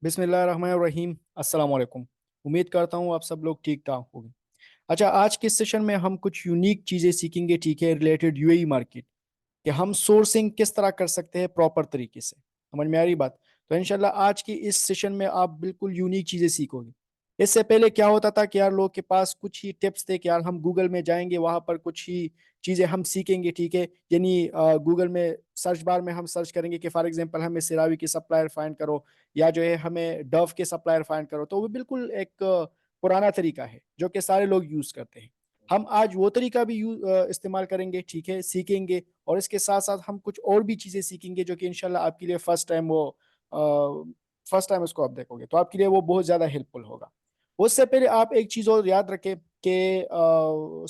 बिस्मिल्लाहिर्रहमानिर्रहीम। अस्सलाम वालेकुम। उम्मीद करता हूँ आप सब लोग ठीक ठाक होंगे। अच्छा, आज के सेशन में हम कुछ यूनिक चीज़ें सीखेंगे, ठीक है, रिलेटेड यूएई मार्केट, कि हम सोर्सिंग किस तरह कर सकते हैं प्रॉपर तरीके से। समझ में आ रही बात? तो इंशाल्लाह आज की इस सेशन में आप बिल्कुल यूनिक चीज़ें सीखोगे। इससे पहले क्या होता था कि यार लोग के पास कुछ ही टिप्स थे कि यार हम गूगल में जाएंगे, वहां पर कुछ ही चीज़ें हम सीखेंगे, ठीक है। यानी गूगल में सर्च बार में हम सर्च करेंगे कि फॉर एग्जांपल हमें सिरावी की सप्लायर फाइंड करो, या जो है हमें डव के सप्लायर फाइंड करो। तो वो बिल्कुल एक पुराना तरीका है जो कि सारे लोग यूज़ करते हैं। हम आज वो तरीका भी इस्तेमाल करेंगे, ठीक है, सीखेंगे। और इसके साथ साथ हम कुछ और भी चीज़ें सीखेंगे जो कि इंशाल्लाह आपके लिए फर्स्ट टाइम उसको आप देखोगे तो आपके लिए वो बहुत ज़्यादा हेल्पफुल होगा। उससे पहले आप एक चीज़ और याद रखें कि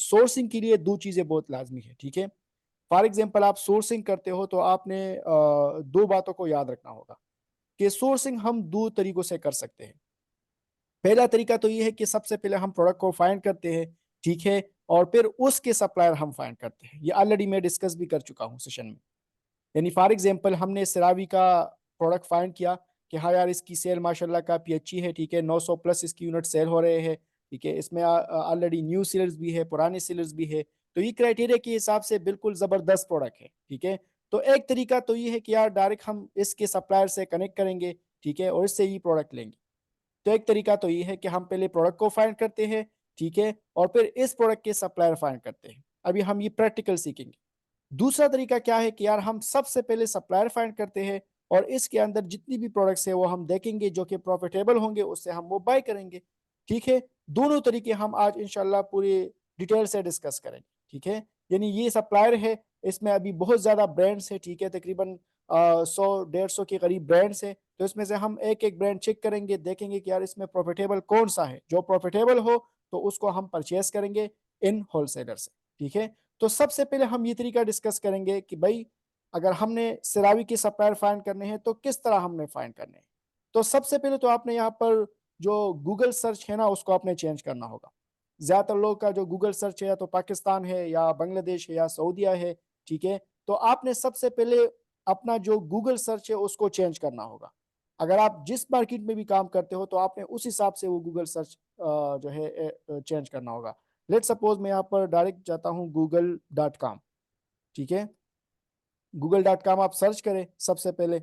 सोर्सिंग के लिए दो चीज़ें बहुत लाजमी है, ठीक है। फॉर एग्जाम्पल आप सोर्सिंग करते हो तो आपने दो बातों को याद रखना होगा कि सोर्सिंग हम दो तरीकों से कर सकते हैं। पहला तरीका तो ये है कि सबसे पहले हम प्रोडक्ट को फाइंड करते हैं, ठीक है, और फिर उसके सप्लायर हम फाइंड करते हैं। ये ऑलरेडी मैं डिस्कस भी कर चुका हूँ सेशन में। यानी फॉर एग्जांपल हमने सिरावी का प्रोडक्ट फाइंड किया कि हाँ यार इसकी सेल माशाल्लाह काफ़ी अच्छी है, ठीक है, 900 प्लस इसकी यूनिट सेल हो रहे हैं, ठीक है। इसमें ऑलरेडी न्यू सेलर्स भी है, पुराने सेलर्स भी है। तो ये क्राइटेरिया के हिसाब से बिल्कुल ज़बरदस्त प्रोडक्ट है, ठीक है। तो एक तरीका तो ये है कि यार डायरेक्ट हम इसके सप्लायर से कनेक्ट करेंगे, ठीक है, और इससे ही प्रोडक्ट लेंगे। तो एक तरीका तो ये है कि हम पहले प्रोडक्ट को फाइंड करते हैं, ठीक है, और फिर इस प्रोडक्ट के सप्लायर फाइंड करते हैं। अभी हम ये प्रैक्टिकल सीखेंगे। दूसरा तरीका क्या है कि यार हम सबसे पहले सप्लायर फाइंड करते हैं और इसके अंदर जितनी भी प्रोडक्ट्स है वो हम देखेंगे जो कि प्रॉफिटेबल होंगे, उससे हम वो बाय करेंगे, ठीक है। दोनों तरीके हम आज इंशाल्लाह पूरी डिटेल से डिस्कस करेंगे, ठीक है। यानी ये सप्लायर है, इसमें अभी बहुत ज़्यादा ब्रांड्स है, ठीक है, तकरीबन 100 150 के करीब ब्रांड्स है। तो इसमें से हम एक एक ब्रांड चेक करेंगे, देखेंगे कि यार इसमें प्रॉफिटेबल कौन सा है। जो प्रॉफिटेबल हो तो उसको हम परचेस करेंगे इन होलसेलर से, ठीक है। तो सबसे पहले हम ये तरीका डिस्कस करेंगे कि भाई अगर हमने सिरावी के सप्लायर फाइंड करने हैं तो किस तरह हमने फाइंड करने हैं। तो सबसे पहले तो आपने यहाँ पर जो गूगल सर्च है ना उसको आपने चेंज करना होगा। ज्यादातर लोग का जो गूगल सर्च है या तो पाकिस्तान है या बांग्लादेश है या सऊदीया है, ठीक है। तो आपने सबसे पहले अपना जो गूगल सर्च है उसको चेंज करना होगा। अगर आप जिस मार्केट में भी काम करते हो तो आपने उस हिसाब से वो गूगल सर्च जो है चेंज करना होगा। लेट सपोज मैं यहाँ पर डायरेक्ट जाता हूँ google.com, ठीक है। google.com आप सर्च करें सबसे पहले।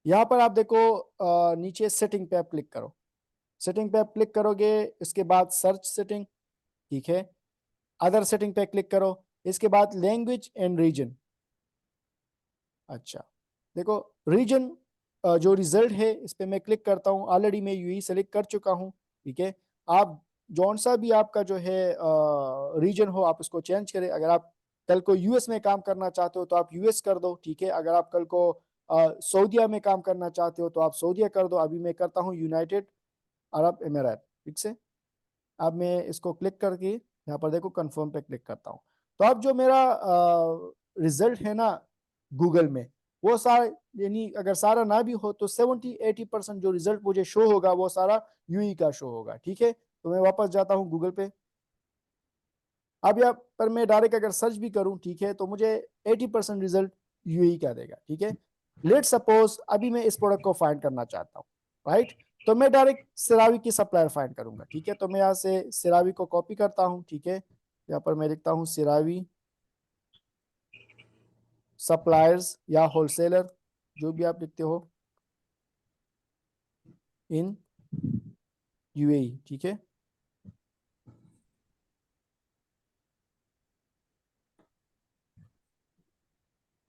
यहाँ पर आप देखो नीचे सेटिंग पे आप क्लिक करो। सेटिंग पे आप क्लिक करोगे, इसके बाद सर्च सेटिंग, ठीक है। अदर सेटिंग पे क्लिक करो, इसके बाद लैंग्वेज एंड रीजन। अच्छा, देखो रीजन जो रिजल्ट है इस पे मैं क्लिक करता हूँ। ऑलरेडी मैं यूई सेलेक्ट कर चुका हूँ, ठीक है। आप जौन सा भी आपका जो है रीजन हो आप उसको चेंज करें। अगर आप कल को यूएस में काम करना चाहते हो तो आप यूएस कर दो, ठीक है। अगर आप कल को सऊदीया में काम करना चाहते हो तो आप सऊदीया कर दो। अभी मैं करता हूँ यूनाइटेड अरब अमीरात, ठीक से। अब मैं इसको क्लिक करके यहाँ पर देखो कंफर्म पे क्लिक करता हूँ। तो अब जो मेरा रिजल्ट है ना गूगल में, वो सारा, यानी अगर सारा ना भी हो तो 70-80% जो रिजल्ट मुझे शो होगा वो सारा यूई का शो होगा, ठीक है। तो मैं वापस जाता हूँ गूगल पे। अब यहाँ पर मैं डायरेक्ट अगर सर्च भी करूँ, ठीक है, तो मुझे 80% रिजल्ट यूई का देगा, ठीक है। लेट सपोज अभी मैं इस प्रोडक्ट को फाइंड करना चाहता हूँ, राइट। तो मैं डायरेक्ट सिरावी की सप्लायर फाइंड करूंगा, ठीक है। तो मैं यहाँ से सिरावी को कॉपी करता हूँ, ठीक है। यहाँ पर मैं लिखता हूँ सिरावी सप्लायर्स या होलसेलर, जो भी आप लिखते हो, इन यूएई, ठीक है।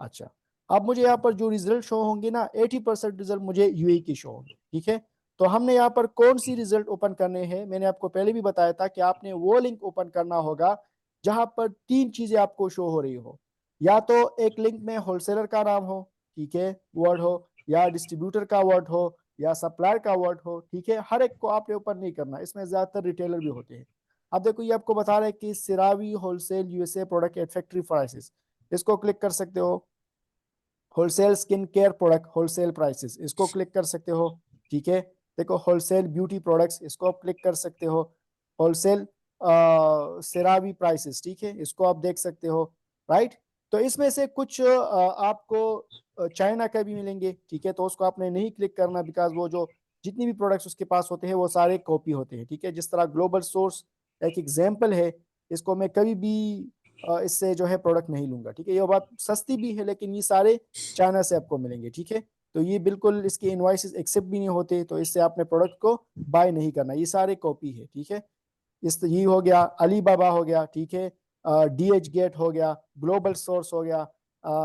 अच्छा, अब मुझे यहाँ पर जो रिजल्ट शो होंगे ना 80% रिजल्ट मुझे यूएई की शो होंगे, ठीक है। तो हमने यहाँ पर कौन सी रिजल्ट ओपन करने हैं, मैंने आपको पहले भी बताया था कि आपने वो लिंक ओपन करना होगा जहां पर तीन चीजें आपको शो हो रही हो। या तो एक लिंक में होलसेलर का नाम हो, ठीक है, वर्ड हो, या डिस्ट्रीब्यूटर का वर्ड हो, या सप्लायर का वर्ड हो, ठीक है। हर एक को आपने ओपन नहीं करना, इसमें ज्यादातर रिटेलर भी होते हैं। अब देखो ये आपको बता रहे हैं कि सिरावी wholesale USA product at factory prices, इसको क्लिक कर सकते हो। Wholesale skin care product wholesale prices, इसको क्लिक कर सकते हो, ठीक है। देखो होलसेल ब्यूटी प्रोडक्ट्स, इसको आप क्लिक कर सकते हो। होलसेल सेरावी प्राइसेस, ठीक है, इसको आप देख सकते हो, राइट। तो इसमें से कुछ आपको चाइना का भी मिलेंगे, ठीक है, तो उसको आपने नहीं क्लिक करना, बिकॉज वो जो जितनी भी प्रोडक्ट्स उसके पास होते हैं वो सारे कॉपी होते हैं, ठीक है। जिस तरह ग्लोबल सोर्स एक एग्जाम्पल है, इसको मैं कभी भी इससे जो है प्रोडक्ट नहीं लूंगा, ठीक है। ये बात सस्ती भी है, लेकिन ये सारे चाइना से आपको मिलेंगे, ठीक है। तो ये बिल्कुल इसके इनवॉइसेस एक्सेप्ट भी नहीं होते, तो इससे आपने प्रोडक्ट को बाय नहीं करना, ये सारे कॉपी है, ठीक है। ये हो गया, अली बाबा हो गया, ठीक है, DH गेट हो गया, ग्लोबल सोर्स हो गया।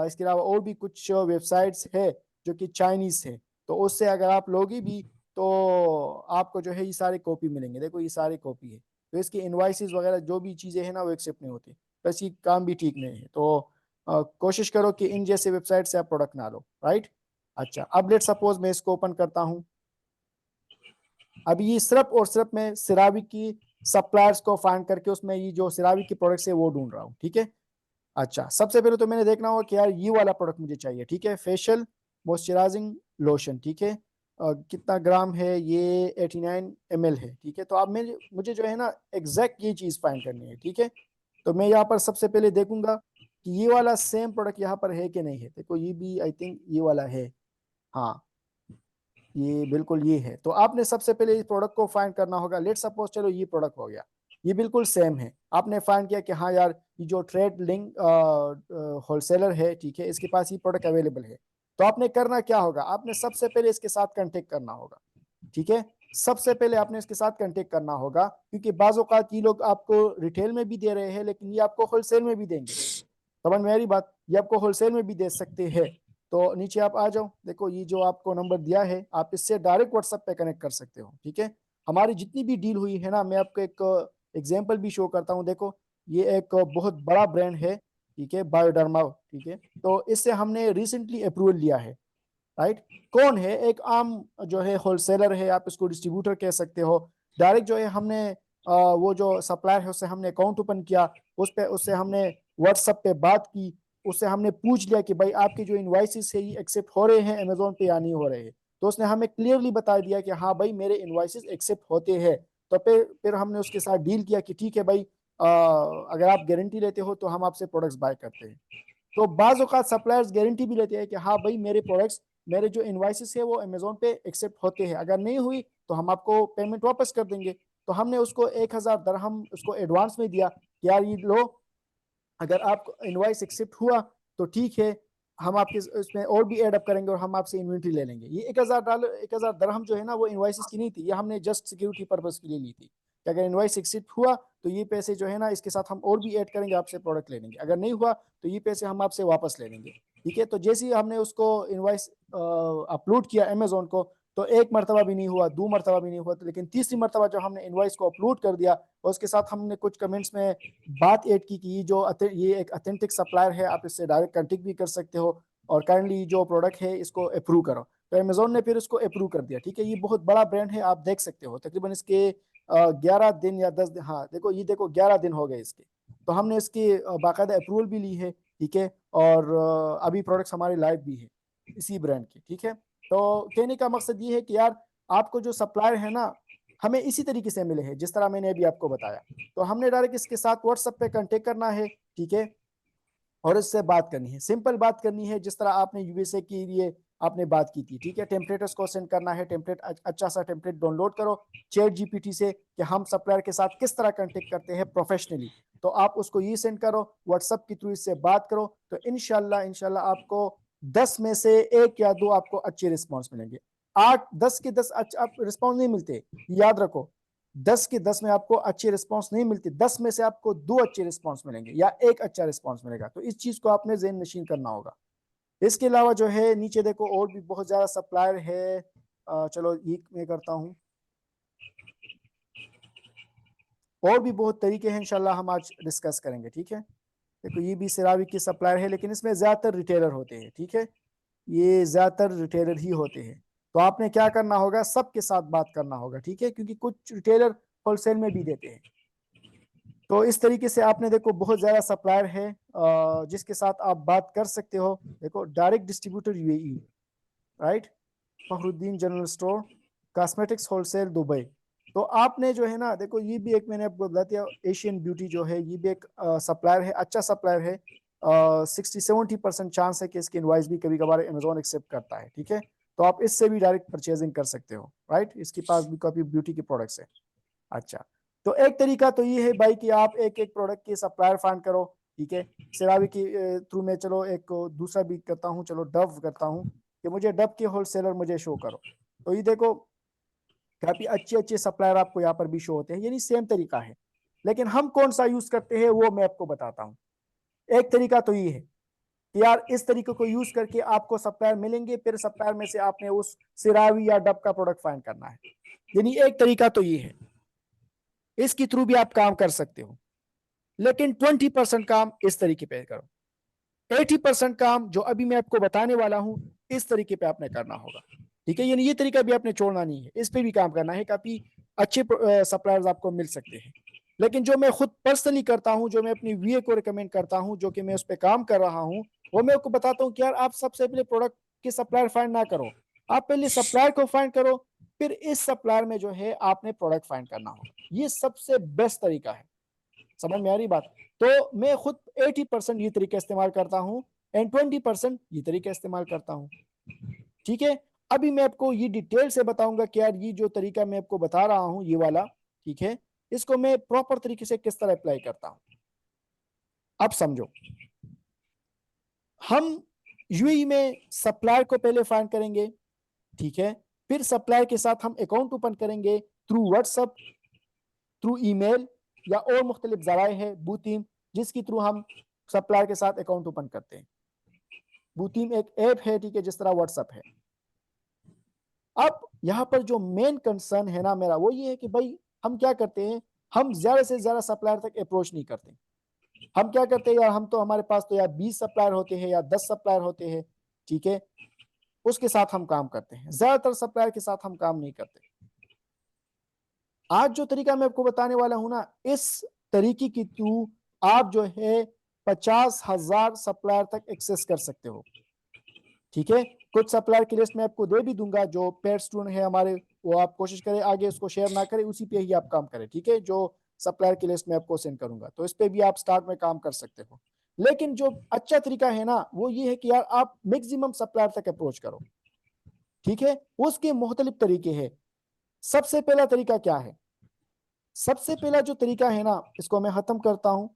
इसके अलावा और भी कुछ वेबसाइट्स है जो कि चाइनीज है, तो उससे अगर आप लोगे भी तो आपको जो है ये सारे कॉपी मिलेंगे। देखो ये सारे कॉपी है, तो इसके इनवाइसेस वगैरह जो भी चीजें हैं ना वो एक्सेप्ट नहीं होती, बस ये काम भी ठीक नहीं है। तो कोशिश करो कि इन जैसे वेबसाइट से आप प्रोडक्ट ना लो, राइट। अच्छा, अब लेट सपोज मैं इसको ओपन करता हूँ। अब ये सिर्फ और सिर्फ मैं सिराविक की सप्लायर्स को फाइंड करके उसमें ये जो सिराविक की प्रोडक्ट्स है वो ढूंढ रहा हूँ, ठीक है। अच्छा, सबसे पहले तो मैंने देखना होगा कि यार ये वाला प्रोडक्ट मुझे चाहिए, ठीक है, फेशियल मॉइस्चराइजिंग लोशन, ठीक है। कितना ग्राम है ये, 89 ml है, ठीक है। तो अब मैं मुझे जो है ना एग्जैक्ट ये चीज फाइंड करनी है, ठीक है। तो मैं यहाँ पर सबसे पहले देखूंगा कि ये वाला सेम प्रोडक्ट यहाँ पर है कि नहीं है। देखो ये भी आई थिंक ये वाला है, हाँ ये बिल्कुल ये है। तो आपने सबसे पहले इस प्रोडक्ट को फाइंड करना होगा। लेट सपोज चलो ये प्रोडक्ट हो गया, ये बिल्कुल सेम है। आपने फाइंड किया कि हाँ यार ये जो ट्रेड लिंक होलसेलर है, ठीक है, इसके पास ये प्रोडक्ट अवेलेबल है। तो आपने करना क्या होगा, आपने सबसे पहले इसके साथ कांटेक्ट करना होगा, ठीक है। सबसे पहले आपने इसके साथ कांटेक्ट करना होगा, क्योंकि बाज़ औक़ात ये लोग आपको रिटेल में भी दे रहे हैं, लेकिन ये आपको होलसेल में भी देंगे। समझ में मेरी बात, ये आपको होलसेल में भी दे सकते हैं। तो नीचे आप आ जाओ, देखो ये जो आपको नंबर दिया है, आप इससे डायरेक्ट व्हाट्सएप पे कनेक्ट कर सकते हो, ठीक है। हमारी जितनी भी डील हुई है ना, मैं आपको एक एग्जांपल भी शो करता हूँ। देखो ये एक बहुत बड़ा ब्रांड है, ठीक है, बायोडर्मा, ठीक है। तो इससे हमने रिसेंटली अप्रूवल लिया है, राइट। कौन है, एक आम जो है होलसेलर है, आप इसको डिस्ट्रीब्यूटर कह सकते हो। डायरेक्ट जो है हमने वो जो सप्लायर है उससे हमने अकाउंट ओपन किया, उस पे उससे हमने व्हाट्सएप पे बात की, उससे हमने पूछ लिया कि भाई आपके जो इनवाइसेस है ये एक्सेप्ट हो रहे हैं अमेजोन पे या नहीं हो रहे हैं। तो उसने हमें क्लियरली बता दिया कि हाँ भाई मेरे इनवाइसेस एक्सेप्ट होते हैं। तो फिर हमने उसके साथ डील किया कि ठीक है भाई, अगर आप गारंटी लेते हो तो हम आपसे प्रोडक्ट्स बाय करते हैं। तो बाज औकात सप्लायर्स गारंटी भी लेते हैं कि हाँ भाई मेरे प्रोडक्ट्स, मेरे जो इनवाइसेस है वो अमेजोन पे एक्सेप्ट होते हैं, अगर नहीं हुई तो हम आपको पेमेंट वापस कर देंगे। तो हमने उसको 1,000 दरहम उसको एडवांस में दिया कि यार ये लो, अगर आपको इनवाइस एक्सेप्ट हुआ तो ठीक है, हम आपके इसमें और भी एड अप करेंगे और हम आपसे इन्वेंट्री ले लेंगे। ये 1,000 डॉलर 1,000 दरहम जो है ना वो इनवाइसेस की नहीं थी, ये हमने जस्ट सिक्योरिटी पर्पज के लिए ली थी कि अगर इनवाइस एक्सेप्ट हुआ तो ये पैसे जो है ना इसके साथ हम और भी ऐड करेंगे, आपसे प्रोडक्ट ले लेंगे, अगर नहीं हुआ तो ये पैसे हम आपसे वापस ले लेंगे, ठीक है। तो जैसे ही हमने उसको इनवाइस अपलोड किया अमेजोन को, तो एक मरतबा भी नहीं हुआ, दो मरतबा भी नहीं हुआ, तो लेकिन तीसरी मरतबा जो हमने इनवाइस को अपलोड कर दिया और उसके साथ हमने कुछ कमेंट्स में बात ऐड की कि ये एक अथेंटिक सप्लायर है, आप इससे डायरेक्ट कांटेक्ट भी कर सकते हो और काइंडली जो प्रोडक्ट है इसको अप्रूव करो। तो अमेजोन ने फिर इसको अप्रूव कर दिया, ठीक है। ये बहुत बड़ा ब्रांड है, आप देख सकते हो तकरीबन इसके 11 दिन या 10 दिन, हाँ देखो ये देखो 11 दिन हो गए इसके। तो हमने इसकी बाकायदा अप्रूवल भी ली है, ठीक है। और अभी प्रोडक्ट्स हमारे लाइव भी है इसी ब्रांड के, ठीक है। तो कहने का मकसद ये है कि यार आपको जो सप्लायर है ना हमें इसी तरीके से मिले हैं जिस तरह मैंने अभी आपको बताया। तो हमने डायरेक्ट इसके साथ व्हाट्सएप पे कांटेक्ट करना है, ठीक है, और इससे बात करनी है, सिंपल बात करनी है, जिस तरह आपने यूएसए के लिए आपने बात की थी, ठीक है। टेम्पलेट्स को सेंड करना है, टेम्पलेट अच्छा सा टेम्पलेट डाउनलोड करो चैट जीपीटी से कि हम सप्लायर के साथ किस तरह कांटेक्ट करते हैं प्रोफेशनली। तो आप उसको ये सेंड करो, व्हाट्सएप के थ्रू इससे बात करो, तो इनशाला इनशाला आपको 10 में से 1 या 2 आपको अच्छे रिस्पॉन्स मिलेंगे। 8 10 के 10 आप रिस्पॉन्स नहीं मिलते, याद रखो। 10 के 10 में आपको अच्छे रिस्पॉन्स नहीं मिलते, 10 में से आपको 2 अच्छे रिस्पॉन्स मिलेंगे या 1 अच्छा रिस्पॉन्स मिलेगा। तो इस चीज को आपने ज़हन नशीन करना होगा। इसके अलावा जो है नीचे देखो और भी बहुत ज्यादा सप्लायर है। चलो ये मैं करता हूँ, और भी बहुत तरीके हैं, इंशाल्लाह हम आज डिस्कस करेंगे, ठीक है। देखो ये भी सिराविक की सप्लायर है, लेकिन इसमें ज्यादातर रिटेलर होते हैं, ठीक है, ये ज्यादातर रिटेलर ही होते हैं। तो आपने क्या करना होगा, सबके साथ बात करना होगा, ठीक है, क्योंकि कुछ रिटेलर होलसेल में भी देते हैं। तो इस तरीके से आपने देखो बहुत ज्यादा सप्लायर है जिसके साथ आप बात कर सकते हो। देखो direct distributor UAE, right, Fakhruddin general store, cosmetics wholesale Dubai. तो आपने जो है ना देखो ये भी एक मैंने आपको बता दिया, एशियन ब्यूटी जो है ये भी एक सप्लायर है, अच्छा सप्लायर है। 60-70% चांस है कि इसकी इनवॉइस भी कभी कभार अमेजोन एक्सेप्ट करता है, ठीक है। तो आप इससे भी डायरेक्ट परचेजिंग कर सकते हो, राइट। इसके पास भी काफी ब्यूटी के प्रोडक्ट्स है। अच्छा, तो एक तरीका तो ये है भाई कि आप एक एक प्रोडक्ट के सप्लायर फाइंड करो, ठीक है। सेरावी की थ्रू में चलो एक दूसरा भी करता हूँ, चलो डव करता हूँ कि मुझे डव के होलसेलर मुझे शो करो। तो ये देखो काफी अच्छे अच्छे सप्लायर आपको यहाँ पर भी शो होते हैं, यानी सेम तरीका है। लेकिन हम कौन सा यूज करते हैं वो मैं आपको बताता हूँ। एक तरीका तो ये है कि यार इस तरीके को यूज करके आपको सप्लायर मिलेंगे, फिर सप्लायर में से आपने उस सिरावी या डब का प्रोडक्ट फाइंड करना है। यानी एक तरीका तो ये है, इसके थ्रू भी आप काम कर सकते हो। लेकिन 20% काम इस तरीके पे करो, 80% काम जो अभी मैं आपको बताने वाला हूं इस तरीके पे आपने करना होगा, ठीक है। यानी ये तरीका भी आपने छोड़ना नहीं है, इस पे भी काम करना है। काफी अच्छे सप्लायर्स आपको मिल सकते हैं। लेकिन जो मैं खुद पर्सनली करता हूं, जो मैं अपनी वीए को रिकमेंड करता हूं, जो कि मैं उस पर काम कर रहा हूं, वो मैं आपको बताता हूं कि यार आप सबसे पहले प्रोडक्ट के सप्लायर फाइंड ना करो, आप पहले सप्लायर को फाइंड करो, फिर इस सप्लायर में जो है आपने प्रोडक्ट फाइंड करना होगा। ये सबसे बेस्ट तरीका है, समझ में आ रही बात। तो मैं खुद 80% ये तरीका इस्तेमाल करता हूं एंड 20% ये तरीका इस्तेमाल करता हूं, ठीक है। अभी मैं आपको ये डिटेल से बताऊंगा कि यार ये जो तरीका मैं आपको बता रहा हूं ये वाला, ठीक है, इसको मैं प्रॉपर तरीके से किस तरह अप्लाई करता हूं। अब समझो, हम यूएई में सप्लायर को पहले फाइंड करेंगे, ठीक है। फिर सप्लायर के साथ हम अकाउंट ओपन करेंगे थ्रू व्हाट्सएप, थ्रू ईमेल या और मुख्तलिफ जराए है, बूटीम, जिसके थ्रू हम सप्लायर के साथ अकाउंट ओपन करते हैं। बूटीम एक ऐप है, ठीक है, जिस तरह व्हाट्सएप है। अब यहाँ पर जो मेन कंसर्न है ना मेरा, वो ये है कि भाई हम क्या करते हैं, हम ज्यादा से ज्यादा सप्लायर तक अप्रोच नहीं करते। हम क्या करते हैं यार, हम तो हमारे पास तो यार 20 सप्लायर होते हैं या 10 सप्लायर होते हैं, ठीक है, उसके साथ हम काम करते हैं। ज्यादातर सप्लायर के साथ हम काम नहीं करते। आज जो तरीका मैं आपको बताने वाला हूं ना, इस तरीके के थ्रू आप जो है 50,000 सप्लायर तक एक्सेस कर सकते हो, ठीक है। कुछ सप्लायर की लिस्ट मैं आपको दे भी दूंगा, जो पेड स्टूडेंट है हमारे, वो आप कोशिश करें आगे उसको शेयर ना करें, उसी पे ही आप काम करें, ठीक है। जो सप्लायर की लिस्ट मैं आपको सेंड करूंगा, तो इस पे भी आप स्टार्ट में काम कर सकते हो। लेकिन जो अच्छा तरीका है ना, वो ये है कि यार आप मैक्सिमम सप्लायर तक अप्रोच करो, ठीक है। उसके मुख्तलिफ तरीके हैं। सबसे पहला तरीका क्या है, सबसे पहला जो तरीका है ना, इसको मैं खत्म करता हूं।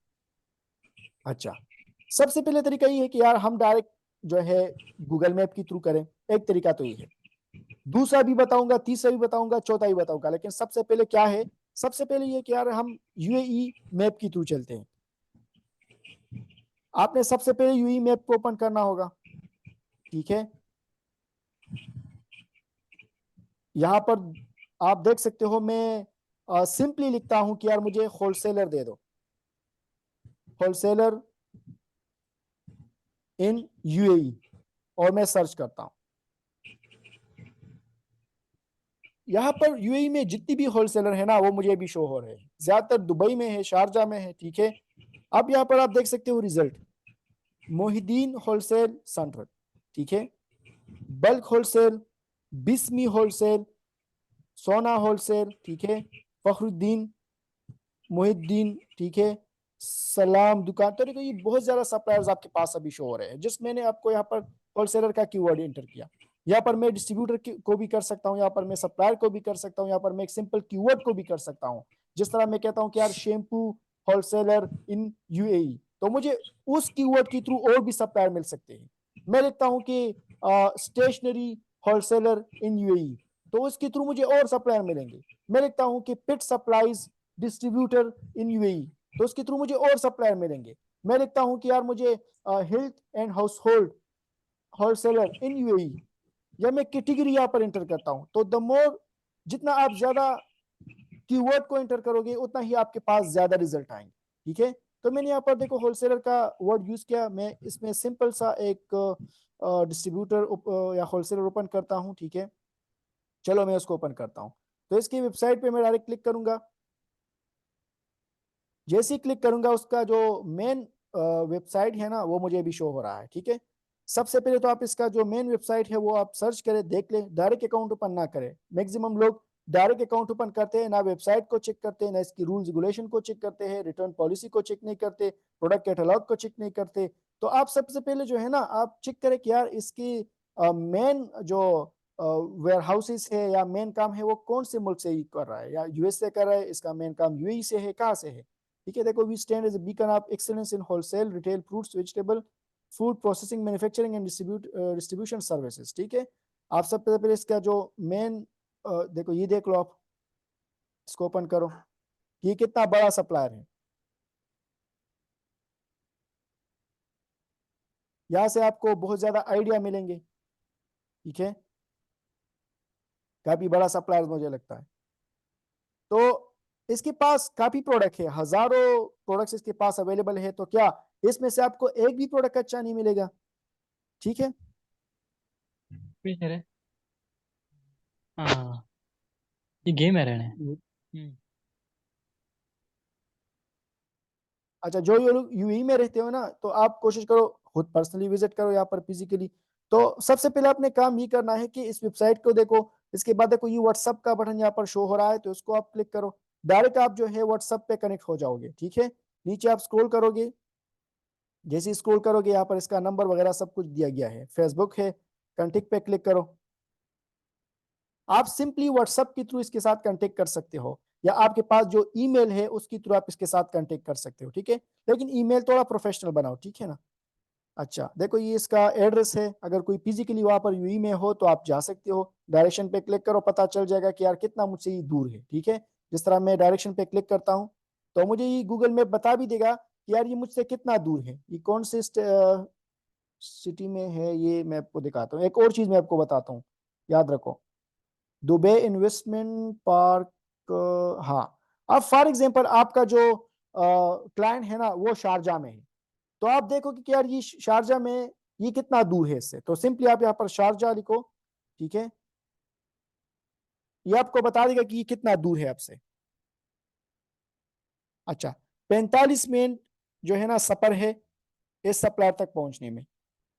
अच्छा, सबसे पहले तरीका ये है कि यार हम डायरेक्ट जो है गूगल मैप के थ्रू करें। एक तरीका तो ये है, दूसरा भी बताऊंगा, तीसरा भी बताऊंगा, चौथा भी बताऊंगा। लेकिन सबसे पहले क्या है, सबसे पहले ये कि यार हम यूएई मैप के थ्रू चलते हैं। आपने सबसे पहले यूएई मैप को ओपन करना होगा, ठीक है। यहां पर आप देख सकते हो, मैं सिंपली लिखता हूं कि यार मुझे होलसेलर दे दो, होलसेलर इन यूएई, और मैं सर्च करता हूं। यहाँ पर यूएई में जितनी भी होलसेलर है ना, वो मुझे भी शो हो रहे हैं। ज्यादातर दुबई में है, शारजा में है, ठीक है। अब यहाँ पर आप देख सकते हो रिजल्ट, मोहिदीन होलसेल सेंटर, ठीक है, बल्क होलसेल, बिस्मी होलसेल, सोना होलसेल, ठीक है, फखरुद्दीन, मोहिद्दीन, ठीक है, सलाम दुकान। तो देखो ये बहुत ज्यादा सप्लायर्स आपके पास अभी शो हो रहे हैं, जिस मैंने आपको यहाँ पर होलसेलर का कीवर्ड इंटर किया। यहाँ पर मैं डिस्ट्रीब्यूटर को भी कर सकता हूँ, यहाँ पर मैं सप्लायर को भी कर सकता हूँ, यहाँ पर मैं एक सिंपल कीवर्ड को भी कर सकता हूँ। जिस तरह मैं कहता हूँ कि यार शैम्पू होलसेलर इन यूएई, तो मुझे उस कीवर्ड के थ्रू और भी सप्लायर मिल सकते हैं। मैं लिखता हूँ कि स्टेशनरी होलसेलर इन यूएई, तो उसके थ्रू मुझे और सप्लायर मिलेंगे। मैं लिखता हूँ कि पिट सप्लाईज डिस्ट्रीब्यूटर इन यूएई, तो उसके थ्रू मुझे और सप्लायर मिलेंगे। मैं लिखता हूँ कि यार मुझे health and house hold wholesaler in UAE, या मैं कैटेगरी यहाँ पर एंटर करता हूँ। तो द मोर, जितना आप ज्यादा कीवर्ड को एंटर करोगे, उतना ही आपके पास ज्यादा रिजल्ट आएंगे, ठीक है। तो मैंने यहाँ पर देखो होलसेलर का वर्ड यूज किया, मैं इसमें सिंपल सा एक डिस्ट्रीब्यूटर या होलसेलर ओपन करता हूँ, ठीक है। चलो मैं उसको ओपन करता हूँ। तो इसकी वेबसाइट पे मैं डायरेक्ट क्लिक करूंगा। जैसे ही क्लिक करूंगा, उसका जो मेन वेबसाइट है ना, वो मुझे भी शो हो रहा है, ठीक है। सबसे पहले तो आप इसका जो मेन वेबसाइट है वो आप सर्च करें, देख लें। डायरेक्ट अकाउंट ओपन ना करें, मैक्सिमम लोग डायरेक्ट अकाउंट ओपन करते हैं, ना वेबसाइट को चेक करते हैं, ना इसकी रूल्स रेगुलेशन को चेक करते हैं, रिटर्न पॉलिसी को चेक नहीं करते, प्रोडक्ट कैटलॉग को चेक नहीं करते। तो आप सबसे पहले जो है ना आप चेक करें कि यार इसकी मेन जो वेयर हाउसेस है या मेन काम है वो कौन से मुल्क से ही कर रहा है, या यूएस से कर रहा है, इसका मेन काम यूएई से है, कहाँ से है। ठीक है, देखो we stand as a beacon of excellence in wholesale retail fruits vegetable food processing manufacturing and distribution services. ठीक है, आप सबसे पहले इसका जो मेन देखो ये देख लो, आप इसको ओपन करो, ये कितना बड़ा सप्लायर है। यहाँ से आपको बहुत ज्यादा आइडिया मिलेंगे। ठीक है, काफी बड़ा सप्लायर मुझे लगता है। तो इसके पास काफी प्रोडक्ट है, हजारों प्रोडक्ट्स इसके पास अवेलेबल है, तो क्या इसमें से आपको एक भी प्रोडक्ट अच्छा नहीं मिलेगा। ठीक है, पीछे रे। हाँ, ये गेम है रहने। अच्छा जो ये लोग यूएई में रहते हो ना, तो आप कोशिश करो खुद पर्सनली विजिट करो यहाँ पर फिजिकली। तो सबसे पहले आपने काम ये करना है कि इस वेबसाइट को देखो, इसके बाद देखो ये व्हाट्सअप का बटन यहाँ पर शो हो रहा है, तो इसको आप क्लिक करो, डायरेक्ट आप जो है व्हाट्सअप पे कनेक्ट हो जाओगे। ठीक है, नीचे आप स्क्रॉल करोगे, जैसे स्क्रॉल करोगे यहाँ पर इसका नंबर वगैरह सब कुछ दिया गया है, फेसबुक है, कंटेक्ट पे क्लिक करो। आप सिंपली व्हाट्सएप के थ्रू इसके साथ कांटेक्ट कर सकते हो, या आपके पास जो ईमेल है उसके थ्रू आप इसके साथ कांटेक्ट कर सकते हो। ठीक है, लेकिन ईमेल थोड़ा प्रोफेशनल बनाओ, ठीक है ना। अच्छा देखो ये इसका एड्रेस है, अगर कोई फिजिकली वहां पर यूई में हो तो आप जा सकते हो, डायरेक्शन पे क्लिक करो, पता चल जाएगा कि यार कितना मुझसे ये दूर है। ठीक है, जिस तरह मैं डायरेक्शन पे क्लिक करता हूँ तो मुझे ये गूगल मैप बता भी देगा कि यार ये मुझसे कितना दूर है, ये कौन से सिटी में है, ये मैं आपको दिखाता हूँ। एक और चीज मैं आपको बताता हूँ, याद रखो, दुबई इन्वेस्टमेंट पार्क। हाँ, अब फॉर एग्जांपल आपका जो क्लाइंट है ना वो शारजा में है, तो आप देखो कि यार ये शारजा में ये कितना दूर है इससे, तो सिंपली आप यहाँ पर शारजा लिखो। ठीक है, ये आपको बता देगा कि ये कितना दूर है आपसे। अच्छा, 45 मिनट जो है ना सफर है इस सप्लायर तक पहुंचने में।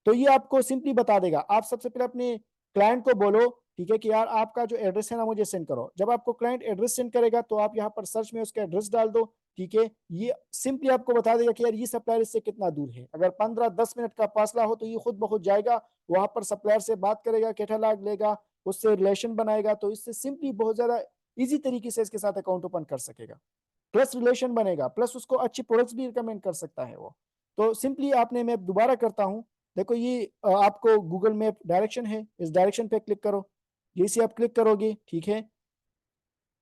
तो ये आपको सिंपली बता देगा। आप सबसे पहले अपने क्लाइंट को बोलो, ठीक है, कि यार आपका जो एड्रेस है ना मुझे सेंड करो। जब आपको क्लाइंट एड्रेस सेंड करेगा तो आप यहाँ पर सर्च में उसका एड्रेस डाल दो। ठीक है, ये सिंपली आपको बता देगा कि यार ये सप्लायर इससे कितना दूर है। अगर 15-10 मिनट का फासला हो तो ये खुद ब खुद जाएगा वहां पर, सप्लायर से बात करेगा, कैटलॉग लेगा, उससे रिलेशन बनाएगा, तो इससे सिंपली बहुत ज्यादा इजी तरीके से इसके साथ अकाउंट ओपन कर सकेगा, प्लस रिलेशन बनेगा, प्लस उसको अच्छी प्रोडक्ट्स भी रिकमेंड कर सकता है वो। तो सिंपली आपने, मैं दोबारा करता हूँ, देखो ये आपको गूगल मैप डायरेक्शन है, इस डायरेक्शन पे क्लिक करो। जैसे आप क्लिक करोगे, ठीक है,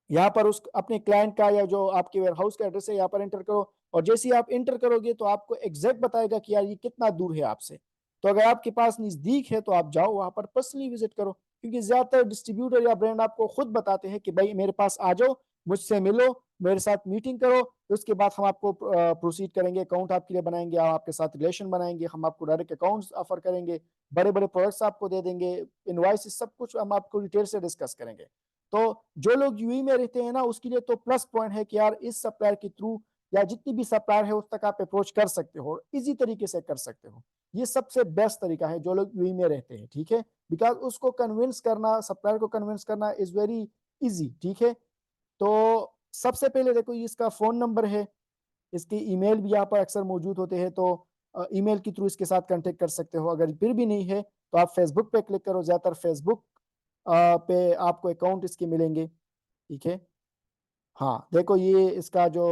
यहाँ पर उस अपने क्लाइंट का या जो आपके वेयर हाउस का एड्रेस है यहाँ पर एंटर करो, और जैसे ही आप एंटर करोगे तो आपको एग्जैक्ट बताएगा कि यार ये कितना दूर है आपसे। तो अगर आपके पास नजदीक है तो आप जाओ वहां पर पर्सनली विजिट करो, क्योंकि ज्यादातर डिस्ट्रीब्यूटर या ब्रांड आपको खुद बताते हैं कि भाई मेरे पास आ जाओ, मुझसे मिलो, मेरे साथ मीटिंग करो, उसके बाद हम आपको प्रोसीड करेंगे, अकाउंट आपके लिए बनाएंगे, हम आपके साथ रिलेशन बनाएंगे, हम आपको डायरेक्ट अकाउंट्स ऑफर करेंगे, बड़े बड़े प्रोडक्ट्स आपको दे देंगे, इनवॉइस सब कुछ हम आपको डिटेल से डिस्कस करेंगे। तो जो लोग यूएई में रहते हैं ना उसके लिए तो प्लस पॉइंट है कि यार इस सप्लायर के थ्रू या जितनी भी सप्लायर है उस तक आप अप्रोच कर सकते हो, इजी तरीके से कर सकते हो। ये सबसे बेस्ट तरीका है जो लोग यूएई में रहते हैं। ठीक है, बिकॉज उसको कन्विंस करना, सप्लायर को कन्विंस करना इज वेरी इजी। ठीक है, तो सबसे पहले देखो ये इसका फोन नंबर है, इसकी ईमेल भी यहाँ पर अक्सर मौजूद होते हैं, तो ईमेल के थ्रू इसके साथ कांटेक्ट कर सकते हो। अगर फिर भी नहीं है तो आप फेसबुक पे क्लिक करो, ज्यादातर फेसबुक पे आपको अकाउंट इसके मिलेंगे। ठीक है, हाँ देखो ये इसका जो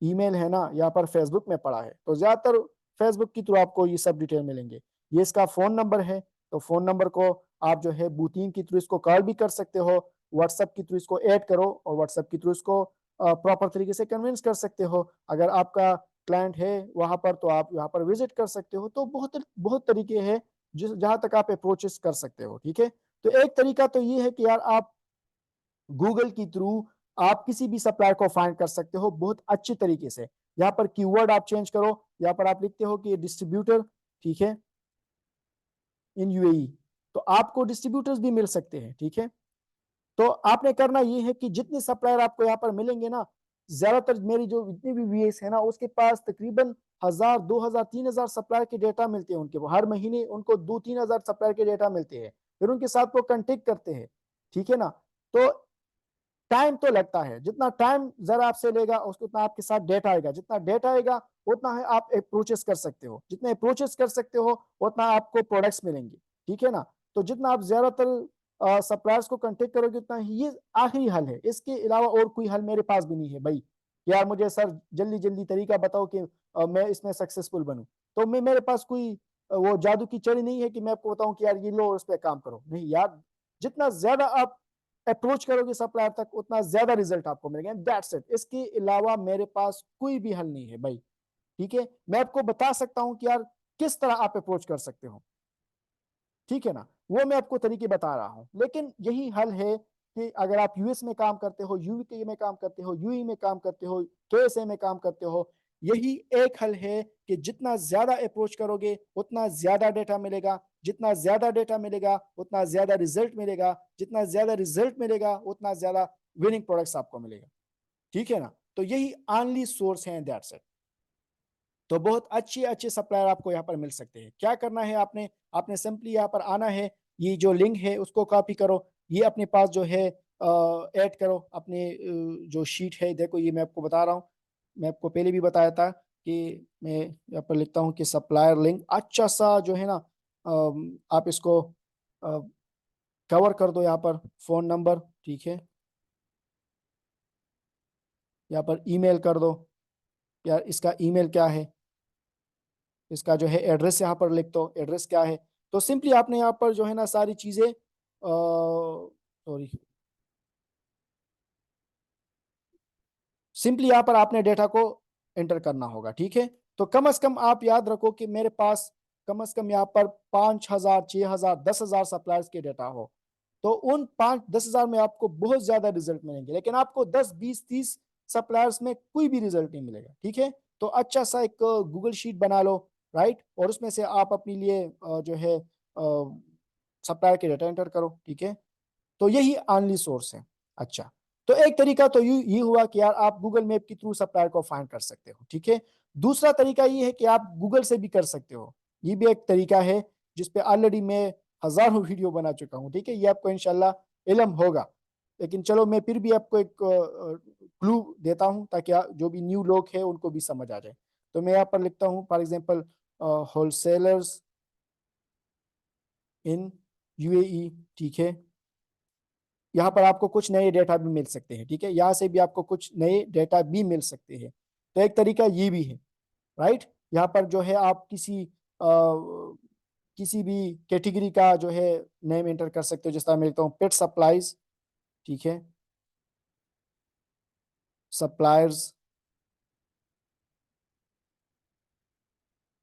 ईमेल है ना यहाँ पर फेसबुक में पड़ा है, तो ज्यादातर फेसबुक के थ्रू आपको ये सब डिटेल मिलेंगे। ये इसका फोन नंबर है, तो फोन नंबर को आप जो है बूथिंग के थ्रू इसको कॉल भी कर सकते हो, व्हाट्सएप के थ्रू इसको ऐड करो और व्हाट्सएप के थ्रू इसको प्रॉपर तरीके से कन्विंस कर सकते हो। अगर आपका क्लाइंट है वहां पर तो आप यहाँ पर विजिट कर सकते हो। तो बहुत बहुत तरीके हैं जिस जहां तक आप अप्रोचेस कर सकते हो। ठीक है, तो एक तरीका तो ये है कि यार आप गूगल के थ्रू आप किसी भी सप्लायर को फाइंड कर सकते हो बहुत अच्छी तरीके से। यहाँ पर कीवर्ड आप चेंज करो, यहाँ पर आप लिखते हो कि डिस्ट्रीब्यूटर, ठीक है, इन यूएई, तो आपको डिस्ट्रीब्यूटर्स भी मिल सकते हैं। ठीक है, तो आपने करना ये है कि जितने सप्लायर आपको यहाँ पर मिलेंगे ना, ज्यादातर मेरी जो जितनी भी वीएस है ना उसके पास तकरीबन 1000, 2000, 3000 सप्लायर के डेटा मिलते हैं उनके, वो हर महीने उनको 2-3 हजार सप्लायर के डेटा मिलते हैं, फिर उनके साथ वो कांटेक्ट करते हैं। ठीक है ना, तो टाइम तो लगता है, जितना टाइम जरा आपसे लेगा उसको उतना आपके साथ डेटा आएगा, जितना डेटा आएगा उतना है आप अप्रोचेस कर सकते हो, जितने अप्रोचेस कर सकते हो उतना आपको प्रोडक्ट्स मिलेंगे, ठीक है ना। तो जितना आप ज्यादातर सप्लायर्स को कांटेक्ट करोगे उतना ही, ये आखिरी हल है, इसके अलावा और कोई हल मेरे पास भी नहीं है भाई। यार मुझे सर जल्दी जल्दी तरीका बताओ कि मैं इसमें सक्सेसफुल बनूं, तो मैं मेरे पास कोई वो जादू की छड़ी नहीं है कि मैं आपको बताऊं कि यार ये लो उस पर काम करो, नहीं यार। जितना ज्यादा आप अप्रोच करोगे सप्लायर तक उतना ज्यादा रिजल्ट आपको मिलेगा, दैट्स इट। इसके अलावा मेरे पास कोई भी हल नहीं है भाई, ठीक है। मैं आपको बता सकता हूं कि यार किस तरह आप अप्रोच कर सकते हो, ठीक है ना, वो मैं आपको तरीके बता रहा हूं, लेकिन यही हल है कि अगर आप यूएस में काम करते हो, यूके में काम करते हो, यूई में काम करते हो, केएसए में काम करते हो, यही एक हल है कि जितना ज्यादा अप्रोच करोगे उतना ज्यादा डेटा मिलेगा, जितना ज्यादा डेटा मिलेगा उतना ज्यादा रिजल्ट मिलेगा, जितना ज्यादा रिजल्ट मिलेगा उतना ज्यादा विनिंग प्रोडक्ट्स आपको मिलेगा, ठीक है ना। तो यही ओनली सोर्स है, दैट्स इट। तो बहुत अच्छे अच्छे सप्लायर आपको यहाँ पर मिल सकते हैं। क्या करना है आपने, आपने सिंपली यहाँ पर आना है, ये जो लिंक है उसको कॉपी करो, ये अपने पास जो है ऐड करो अपने जो शीट है। देखो ये मैं आपको बता रहा हूँ, मैं आपको पहले भी बताया था कि मैं यहाँ पर लिखता हूँ कि सप्लायर लिंक अच्छा सा जो है ना, आप इसको कवर कर दो यहाँ पर, फोन नंबर, ठीक है, यहाँ पर ईमेल कर दो, यार इसका ईमेल क्या है, इसका जो है एड्रेस यहाँ पर लिख दो, एड्रेस क्या है। तो सिंपली आपने यहाँ पर जो है ना सारी चीजें, सॉरी, सिंपली यहाँ पर आपने डेटा को एंटर करना होगा, ठीक है। तो कम से कम आप याद रखो कि मेरे पास कम से कम यहाँ पर 5,000, 6,000, 10,000 सप्लायर्स के डेटा हो, तो उन 5-10,000 में आपको बहुत ज्यादा रिजल्ट मिलेंगे, लेकिन आपको 10-20-30 सप्लायर्स में कोई भी रिजल्ट नहीं मिलेगा, ठीक है। तो अच्छा सा एक गूगल शीट बना लो, राइट, और उसमें से आप अपने लिए जो है सप्लायर के डेटा एंटर करो, ठीक है। तो यही ओनली सोर्स है। अच्छा, तो एक तरीका तो ये हुआ कि यार आप गूगल मैप के थ्रू सप्लायर को फाइंड कर सकते हो, ठीक है। दूसरा तरीका ये है कि आप गूगल से भी कर सकते हो, ये भी एक तरीका है जिसपे ऑलरेडी मैं हजारों वीडियो बना चुका हूँ, ठीक है, ये आपको इंशाल्लाह इल्म होगा। लेकिन चलो मैं फिर भी आपको एक क्लू देता हूँ ताकि जो भी न्यू लोग हैं उनको भी समझ आ जाए। तो मैं यहाँ पर लिखता हूँ for example wholesalers in UAE, ठीक है। यहाँ पर आपको कुछ नए डेटा भी मिल सकते हैं, ठीक है, यहाँ से भी आपको कुछ नए डेटा भी मिल सकते हैं। तो एक तरीका ये भी है, राइट। यहाँ पर जो है आप किसी भी कैटेगरी का जो है नेम एंटर कर सकते हो, जिस तरह मैं लिखता हूँ पेट सप्लाईज, ठीक है, सप्लायर्स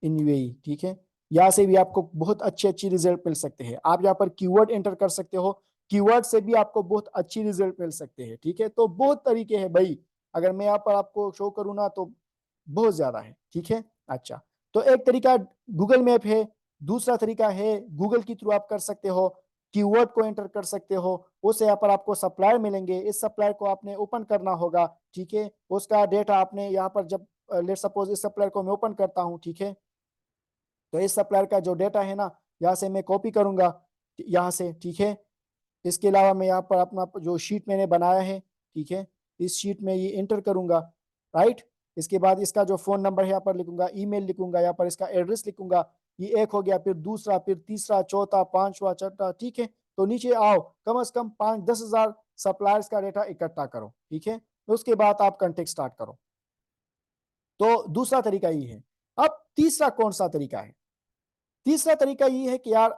इन यूएई, ठीक है। यहाँ से भी आपको बहुत अच्छी अच्छी रिजल्ट मिल सकते हैं। आप यहाँ पर कीवर्ड एंटर कर सकते हो, कीवर्ड से भी आपको बहुत अच्छी रिजल्ट मिल सकते हैं, ठीक है। तो बहुत तरीके हैं भाई, अगर मैं यहाँ पर आपको शो करूँ ना तो बहुत ज्यादा है, ठीक है। अच्छा, तो एक तरीका गूगल मैप है, दूसरा तरीका है गूगल के थ्रू आप कर सकते हो, कीवर्ड को एंटर कर सकते हो, उससे यहाँ पर आपको सप्लायर मिलेंगे, इस सप्लायर को आपने ओपन करना होगा, ठीक है। उसका डेटा आपने यहाँ पर जब लेट सपोज इस सप्लायर को मैं ओपन करता हूँ, ठीक है, तो इस सप्लायर का जो डेटा है ना यहाँ से मैं कॉपी करूंगा, यहाँ से, ठीक है। इसके अलावा मैं यहाँ पर अपना जो शीट मैंने बनाया है, ठीक है, इस शीट में ये एंटर करूंगा, राइट। इसके बाद इसका जो फोन नंबर है यहाँ पर लिखूंगा, ईमेल लिखूंगा, यहाँ पर इसका एड्रेस लिखूंगा, ये एक हो गया, फिर दूसरा, फिर तीसरा, चौथा, पांचवा, छठा, ठीक है। तो नीचे आओ, कम से कम 5-10 हजार सप्लायर्स का डेटा इकट्ठा करो, ठीक है। उसके बाद आप कंटेक्ट स्टार्ट करो। तो दूसरा तरीका ये है। अब तीसरा कौन सा तरीका है, तीसरा तरीका ये है कि यार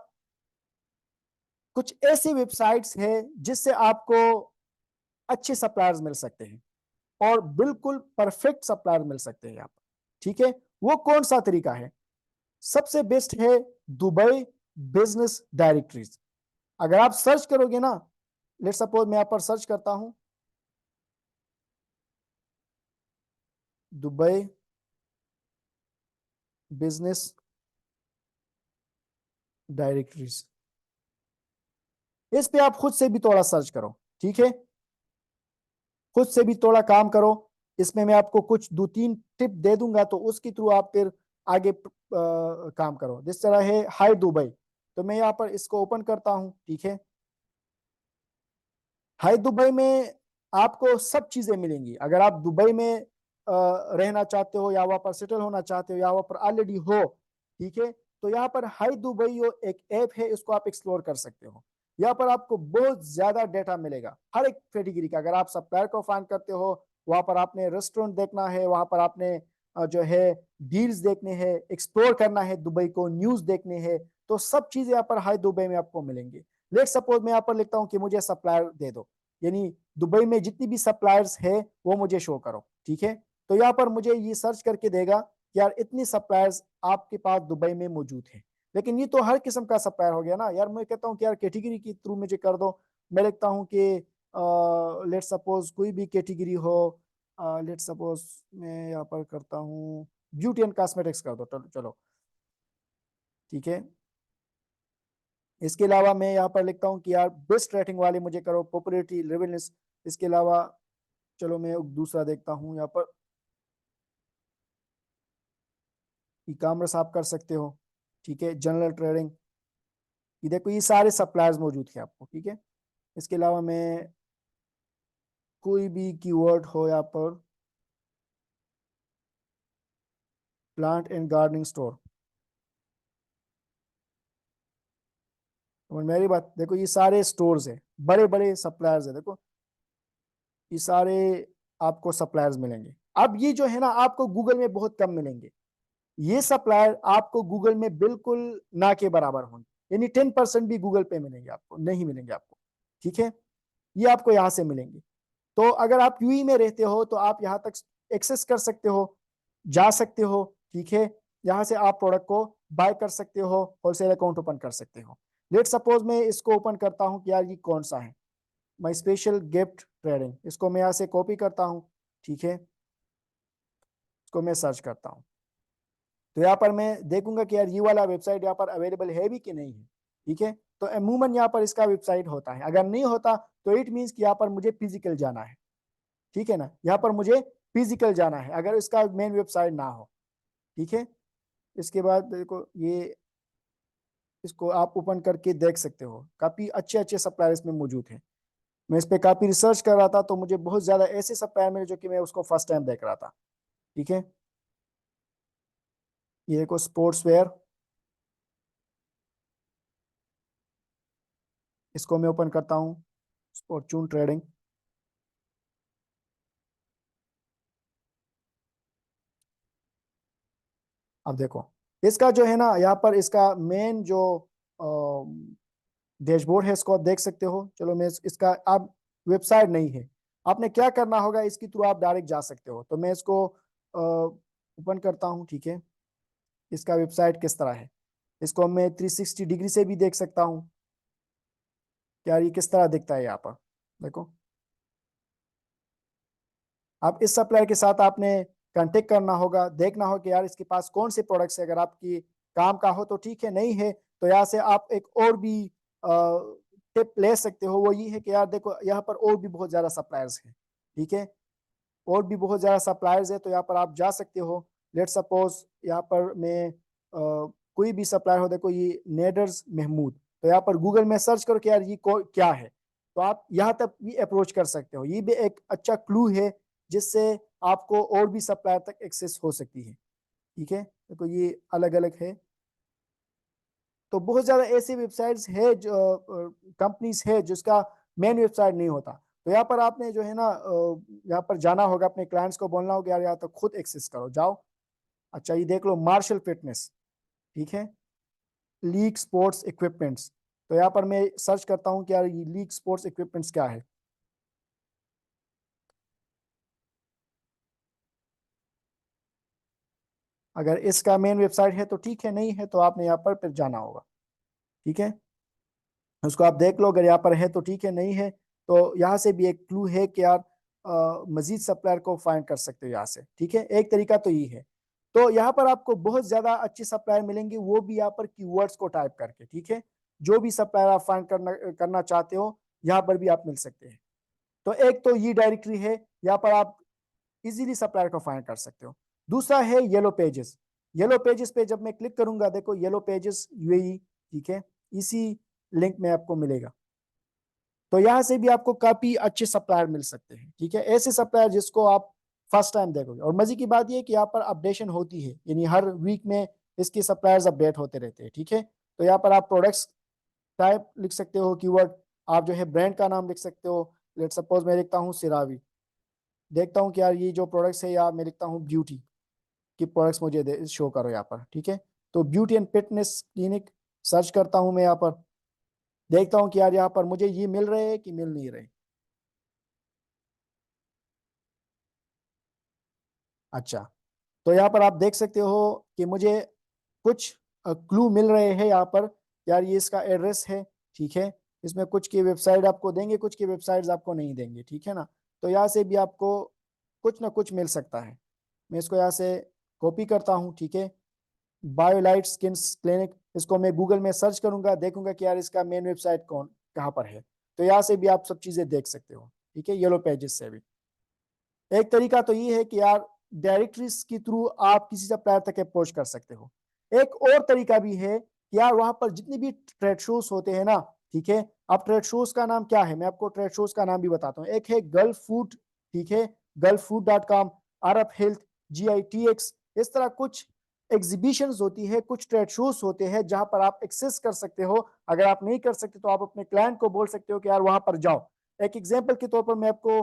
कुछ ऐसी वेबसाइट्स है जिससे आपको अच्छे सप्लायर्स मिल सकते हैं और बिल्कुल परफेक्ट सप्लायर मिल सकते हैं आप, ठीक है। वो कौन सा तरीका है, सबसे बेस्ट है दुबई बिजनेस डायरेक्टरीज। अगर आप सर्च करोगे ना, लेट सपोज मैं यहां पर सर्च करता हूं दुबई बिजनेस डायरेक्टरीज, इस पे आप खुद से भी थोड़ा सर्च करो, ठीक है, खुद से भी थोड़ा काम करो। इसमें मैं आपको कुछ 2-3 टिप दे दूंगा, तो उसके थ्रू आप फिर आगे काम करो। जिस तरह है हाई दुबई, तो मैं यहाँ पर इसको ओपन करता हूँ, ठीक है। हाई दुबई में आपको सब चीजें मिलेंगी। अगर आप दुबई में रहना चाहते हो या वहां पर सेटल होना चाहते हो या वहां पर ऑलरेडी हो, ठीक है, तो यहाँ पर हाई दुबई एक ऐप है, इसको आप एक्सप्लोर कर सकते हो। यहाँ पर आपको बहुत ज्यादा डेटा मिलेगा हर एक कैटेगरी का। अगर आप सप्लायर को फाइंड करते हो, वहां पर आपने रेस्टोरेंट देखना है, वहां पर आपने जो है डील्स देखने हैं, एक्सप्लोर करना है दुबई को, न्यूज देखने हैं, तो सब चीजें यहाँ पर हाई दुबई में आपको मिलेंगी। लेट सपोज मैं यहाँ पर लिखता हूँ कि मुझे सप्लायर दे दो, यानी दुबई में जितनी भी सप्लायर्स है वो मुझे शो करो, ठीक है। तो यहाँ पर मुझे ये सर्च करके देगा कि यार इतनी सप्लायर्स आपके पास दुबई में मौजूद है। लेकिन ये तो हर किस्म का सप्लायर हो गया ना यार। मैं कहता हूँ कि यार कैटेगरी के थ्रू मुझे कर दो। मैं लिखता हूँ कि लेट सपोज कोई भी कैटेगरी हो, लेट सपोज मैं यहाँ पर करता हूँ ब्यूटी एंड कॉस्मेटिक्स कर दो, चलो ठीक है। इसके अलावा मैं यहाँ पर लिखता हूँ कि यार बेस्ट रेटिंग वाले मुझे करो, पॉपुलरिटी, रेवेन्यूज। इसके अलावा चलो मैं दूसरा देखता हूँ, यहाँ पर ई कॉमर्स आप कर सकते हो, ठीक है, जनरल ट्रेडिंग। ये देखो ये सारे सप्लायर्स मौजूद हैं आपको, ठीक है। इसके अलावा मैं कोई भी कीवर्ड हो यहाँ पर, प्लांट एंड गार्डनिंग स्टोर, और मेरी बात देखो, ये सारे स्टोर्स है, बड़े बड़े सप्लायर्स है, देखो ये सारे आपको सप्लायर्स मिलेंगे। अब ये जो है ना आपको गूगल में बहुत कम मिलेंगे। ये सप्लायर आपको गूगल में बिल्कुल ना के बराबर होंगे, यानी 10% भी गूगल पे मिलेंगे आपको नहीं मिलेंगे आपको, ठीक है। ये आपको यहाँ से मिलेंगे। तो अगर आप यूई में रहते हो तो आप यहाँ तक एक्सेस कर सकते हो, जा सकते हो, ठीक है। यहाँ से आप प्रोडक्ट को बाय कर सकते हो, होलसेल अकाउंट ओपन कर सकते हो। लेट सपोज मैं इसको ओपन करता हूँ कि यार ये कौन सा है, माई स्पेशल गिफ्ट ट्रेडिंग। इसको मैं यहाँ से कॉपी करता हूँ, ठीक है, इसको मैं सर्च करता हूँ। तो यहाँ पर मैं देखूंगा कि यार ये वाला वेबसाइट यहाँ पर अवेलेबल है भी कि नहीं है, ठीक है। तो अमूमन यहाँ पर इसका वेबसाइट होता है, अगर नहीं होता तो इट मीन्स कि यहाँ पर मुझे फिजिकल जाना है, ठीक है ना। यहाँ पर मुझे फिजिकल जाना है अगर इसका मेन वेबसाइट ना हो, ठीक है। इसके बाद देखो ये, इसको आप ओपन करके देख सकते हो, काफी अच्छे अच्छे सप्लायर इसमें मौजूद हैं। मैं इस पे काफी रिसर्च कर रहा था तो मुझे बहुत ज्यादा ऐसे सप्लायर मिले जो कि मैं उसको फर्स्ट टाइम देख रहा था, ठीक है। ये देखो स्पोर्ट्स वेयर, इसको मैं ओपन करता हूँ, फॉर्चून ट्रेडिंग। अब देखो इसका जो है ना यहाँ पर इसका मेन जो डैशबोर्ड है, इसको आप देख सकते हो। चलो मैं इसका, आप वेबसाइट नहीं है, आपने क्या करना होगा, इसके थ्रू आप डायरेक्ट जा सकते हो। तो मैं इसको ओपन करता हूँ, ठीक है। इसका वेबसाइट किस तरह है, इसको मैं 360 डिग्री से भी देख सकता हूँ। क्या ये किस तरह दिखता है यहाँ पर, देखो आप इस सप्लायर के साथ आपने कांटेक्ट करना होगा, देखना हो कि यार इसके पास कौन से प्रोडक्ट्स है। अगर आपकी काम का हो तो ठीक है, नहीं है तो यहाँ से आप एक और भी टिप ले सकते हो। वो ये है कि यार देखो यहाँ पर और भी बहुत ज्यादा सप्लायर्स हैं, ठीक है, और भी बहुत ज्यादा सप्लायर्स है, तो यहाँ पर आप जा सकते हो। लेट सपोज यहाँ पर मैं कोई भी सप्लायर हो, देखो ये नेडर्स महमूद, तो यहाँ पर गूगल में सर्च करो कि यार ये क्या है, तो आप यहाँ तक भी अप्रोच कर सकते हो। ये भी एक अच्छा क्लू है जिससे आपको और भी सप्लायर तक एक्सेस हो सकती है, ठीक है। देखो ये अलग अलग है। तो बहुत ज्यादा ऐसी वेबसाइट्स है जो कंपनीज है जिसका मेन वेबसाइट नहीं होता। तो यहाँ पर आपने जो है ना यहाँ पर जाना होगा, अपने क्लाइंट्स को बोलना होगा यार यहाँ तक खुद एक्सेस करो, जाओ। अच्छा ये देख लो मार्शल फिटनेस, ठीक है, लीग स्पोर्ट्स इक्विपमेंट्स। तो यहाँ पर मैं सर्च करता हूँ कि यार ये लीग स्पोर्ट्स इक्विपमेंट्स क्या है। अगर इसका मेन वेबसाइट है तो ठीक है, नहीं है तो आपने यहाँ पर फिर जाना होगा, ठीक है। उसको आप देख लो, अगर यहाँ पर है तो ठीक है, नहीं है तो यहाँ से भी एक क्लू है कि यार मजीद सप्लायर को फाइंड कर सकते हो यहाँ से, ठीक है। एक तरीका तो ये है। तो यहाँ पर आपको बहुत ज्यादा अच्छी सप्लायर मिलेंगे, वो भी यहाँ पर कीवर्ड्स को टाइप करके, ठीक है। जो भी सप्लायर आप फाइंड करना चाहते हो यहाँ पर भी आप मिल सकते हैं। तो एक तो ये डायरेक्टरी है, यहाँ पर आप इजीली सप्लायर को फाइंड कर सकते हो। दूसरा है येलो पेजेस। येलो पेजेस पे जब मैं क्लिक करूंगा, देखो येलो पेजेस यूएई, ठीक है, इसी लिंक में आपको मिलेगा। तो यहाँ से भी आपको काफी अच्छे सप्लायर मिल सकते हैं, ठीक है, ऐसे सप्लायर जिसको आप फर्स्ट टाइम देखोगे। और मजे की बात यह है कि यहाँ पर अपडेशन होती है, यानी हर वीक में इसके सप्लायर्स अपडेट होते रहते हैं, ठीक है। तो यहाँ पर आप प्रोडक्ट्स टाइप लिख सकते हो, कीवर्ड, आप जो है ब्रांड का नाम लिख सकते हो। लेट सपोज मैं लिखता हूँ सिरावी, देखता हूँ कि यार ये जो प्रोडक्ट्स है, या मैं लिखता हूँ ब्यूटी की प्रोडक्ट्स मुझे शो करो यहाँ पर, ठीक है। तो beauty and fitness clinic search करता हूँ मैं यहाँ पर, देखता हूँ कि यार यहाँ पर मुझे ये मिल रहे हैं कि मिल नहीं रहे। अच्छा, तो यहाँ पर आप देख सकते हो कि मुझे कुछ क्लू मिल रहे हैं यहाँ पर, यार ये इसका एड्रेस है, ठीक है। इसमें कुछ की वेबसाइट आपको देंगे, कुछ की वेबसाइट्स आपको नहीं देंगे, ठीक है ना। तो यहाँ से भी आपको कुछ ना कुछ मिल सकता है। मैं इसको यहाँ से कॉपी करता हूँ, ठीक है। बायोलाइट स्किन क्लिनिक, इसको मैं गूगल में सर्च करूंगा, देखूंगा कि यार इसका मेन वेबसाइट कहाँ पर है। तो यहाँ से भी आप सब चीजें देख सकते हो, ठीक है, येलो पेजेस से भी। एक तरीका तो ये है कि यार डायरेक्टरीज के थ्रू आप किसी सप्लायर तक अप्रोच कर सकते हो। एक और तरीका भी है कि यार वहां पर जितने भी ट्रेड शोज होते हैं ना, ठीक है। अब ट्रेड शोज का नाम क्या है, मैं आपको ट्रेड शोज का नाम भी बताता हूँ। एक है गल्फ फूड, ठीक है, gulffood.com, अरब हेल्थ, GITX, इस तरह कुछ एग्जीबिशंस होती है, कुछ ट्रेड शोज होते हैं जहां पर आप एक्सेस कर सकते हो। अगर आप नहीं कर सकते तो आप अपने क्लाइंट को बोल सकते हो कि यार वहां पर जाओ। एक एग्जांपल के तौर पर मैं आपको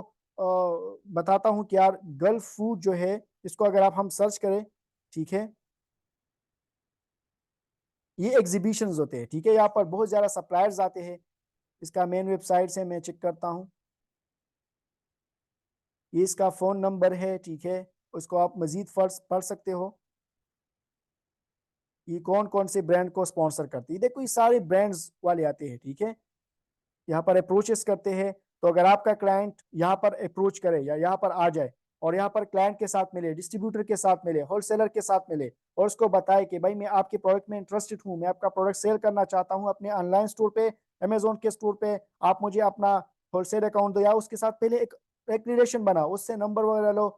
बताता हूं कि यार गल्फ फूड जो है, इसको अगर आप हम सर्च करें, ठीक है, ये एग्जीबिशंस होते हैं, ठीक है। यहाँ पर बहुत ज्यादा सप्लायर्स आते हैं। इसका मेन वेबसाइट से मैं चेक करता हूँ, ये इसका फोन नंबर है, ठीक है। उसको आप मजीद पढ़ सकते हो, ये कौन कौन से ब्रांड को स्पॉन्सर करती है। देखो ये सारे ब्रांड्स वाले आते हैं, ठीक है। यहाँ पर अप्रोचेस करते हैं। तो अगर आपका क्लाइंट यहाँ पर अप्रोच करे या यहाँ पर आ जाए और यहाँ पर क्लाइंट के साथ मिले, डिस्ट्रीब्यूटर के साथ मिले, होलसेलर के साथ मिले, और उसको बताए कि भाई मैं आपके प्रोडक्ट में इंटरेस्टेड हूँ, मैं आपका प्रोडक्ट सेल करना चाहता हूँ अपने ऑनलाइन स्टोर पे, अमेजोन के स्टोर पे, आप मुझे अपना होलसेल अकाउंट दो, या उसके साथ पहले एक रिलेशन बनाओ, उससे नंबर वगैरह लो,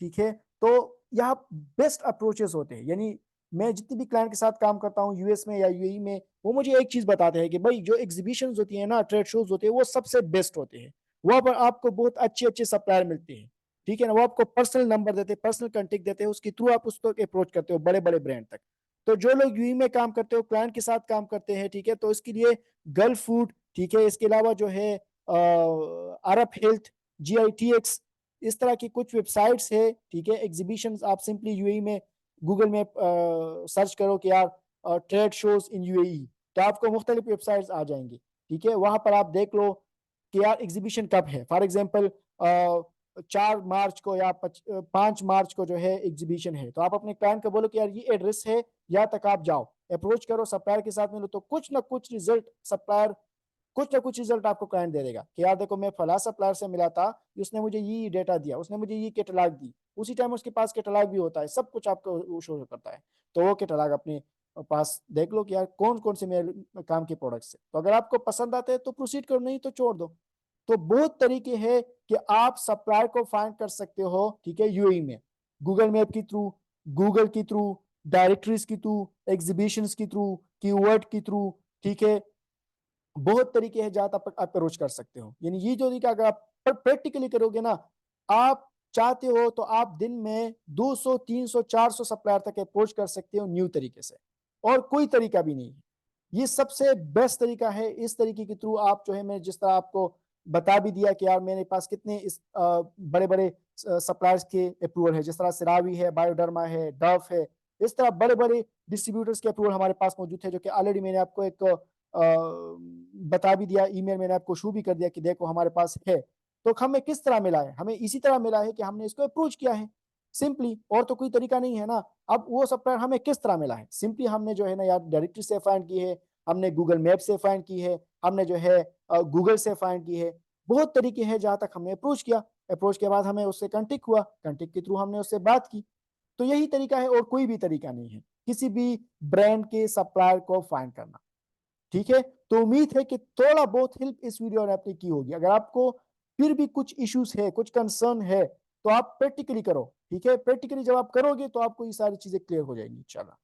ठीक है। तो यहाँ बेस्ट अप्रोचेस होते हैं। यानी मैं जितनी भी क्लाइंट के साथ काम करता हूँ यूएस में या यूएई में, वो मुझे एक चीज बताते हैं कि भाई जो एग्जीबिशंस होती है ना, ट्रेड शोज होते हैं, वो सबसे बेस्ट होते हैं। वहां पर आपको बहुत अच्छे अच्छे सप्लायर मिलते हैं, ठीक है ना। वो आपको पर्सनल नंबर देते हैं, पर्सनल कांटेक्ट देते हैं, उसके थ्रू आप उसको अप्रोच करते हो बड़े बड़े ब्रांड तक। तो जो लोग यूएई में काम करते हो, क्लाइंट के साथ काम करते हैं, ठीक है, तो इसके लिए गल्फ फूड, ठीक है, इसके अलावा जो है अरब हेल्थ, GITX, इस तरह की कुछ वेबसाइट्स है, ठीक है, एग्जीबिशन। आप सिंपली यूएई में गूगल में सर्च करो कि यार ट्रेड शोज इन यूएई, तो आपको मुख्तलिफ वेबसाइट्स आ जाएंगी, ठीक है। वहां पर आप देख लो कि यार एग्जीबिशन कब है। फॉर एग्जांपल 4 मार्च को या 5 मार्च को जो है एग्जीबिशन है, तो आप अपने क्लाइंट को बोलो कि यार ये एड्रेस है, यहाँ तक आप जाओ, अप्रोच करो, सप्लायर के साथ मिलो, तो कुछ ना कुछ रिजल्ट सप्लायर, कुछ ना कुछ रिजल्ट आपको क्लाइंट दे देगा कि यार देखो मैं फला सप्लायर से मिला था, उसने मुझे ये डेटा दिया, उसने मुझे ये कैटलॉग दी, उसी टाइम उसके पास कैटलॉग भी होता है, सब कुछ आपको शो करता है। तो वो कैटलॉग अपने पास देख लो कि यार कौन कौन से मेरे काम के प्रोडक्ट्स है। तो अगर आपको पसंद आते हैं तो प्रोसीड करो, नहीं तो छोड़ दो। तो बहुत तरीके हैं कि आप सप्लायर को फाइंड कर सकते हो, ठीक है, यूएई में, गूगल मैप के थ्रू, गूगल के थ्रू, डायरेक्टरीज के थ्रू, एग्जीबिशंस के थ्रू, कीवर्ड के थ्रू, ठीक है। बहुत तरीके हैं जहां तक आप अप्रोच कर सकते हो। यानी ये जो तरीका अगर आप प्रैक्टिकली करोगे ना, आप चाहते हो तो आप दिन में 200 300 400 सप्लायर तक अप्रोच कर सकते हो न्यू तरीके से, और कोई तरीका भी नहीं है। ये सबसे बेस्ट तरीका है। इस तरीके के थ्रू आप जो है, मैं जिस तरह आपको बता भी दिया कि यार मेरे पास कितने इस बड़े बड़े सप्लायर्स के अप्रूवल है, जिस तरह सिरावी है, बायोडर्मा है, डव है, इस तरह बड़े बड़े डिस्ट्रीब्यूटर्स के अप्रूवल हमारे पास मौजूद है, जो कि ऑलरेडी मैंने आपको एक बता भी दिया, ईमेल मैंने आपको शो भी कर दिया कि देखो हमारे पास है। तो हमें किस तरह मिला है, हमें इसी तरह मिला है कि हमने इसको अप्रोच किया है सिंपली, और तो कोई तरीका नहीं है ना। अब वो सप्लायर हमें किस तरह मिला है, सिंपली हमने जो है ना यार डायरेक्टरी से फाइंड की है, हमने गूगल मैप से फाइंड की है, हमने जो है गूगल से फाइंड की है। बहुत तरीके हैं जहां तक हमने अप्रोच किया, अप्रोच के बाद हमें उससे कंटेक्ट हुआ, कंटेक्ट के थ्रू हमने उससे बात की। तो यही तरीका है, और कोई भी तरीका नहीं है किसी भी ब्रांड के सप्लायर को फाइंड करना, ठीक है। तो उम्मीद है कि थोड़ा बहुत हेल्प इस वीडियो ने आपकी की होगी। अगर आपको फिर भी कुछ इश्यूज है, कुछ कंसर्न है, तो आप प्रैक्टिकली करो, ठीक है। प्रैक्टिकली जब आप करोगे तो आपको ये सारी चीजें क्लियर हो जाएंगी इंशाल्लाह।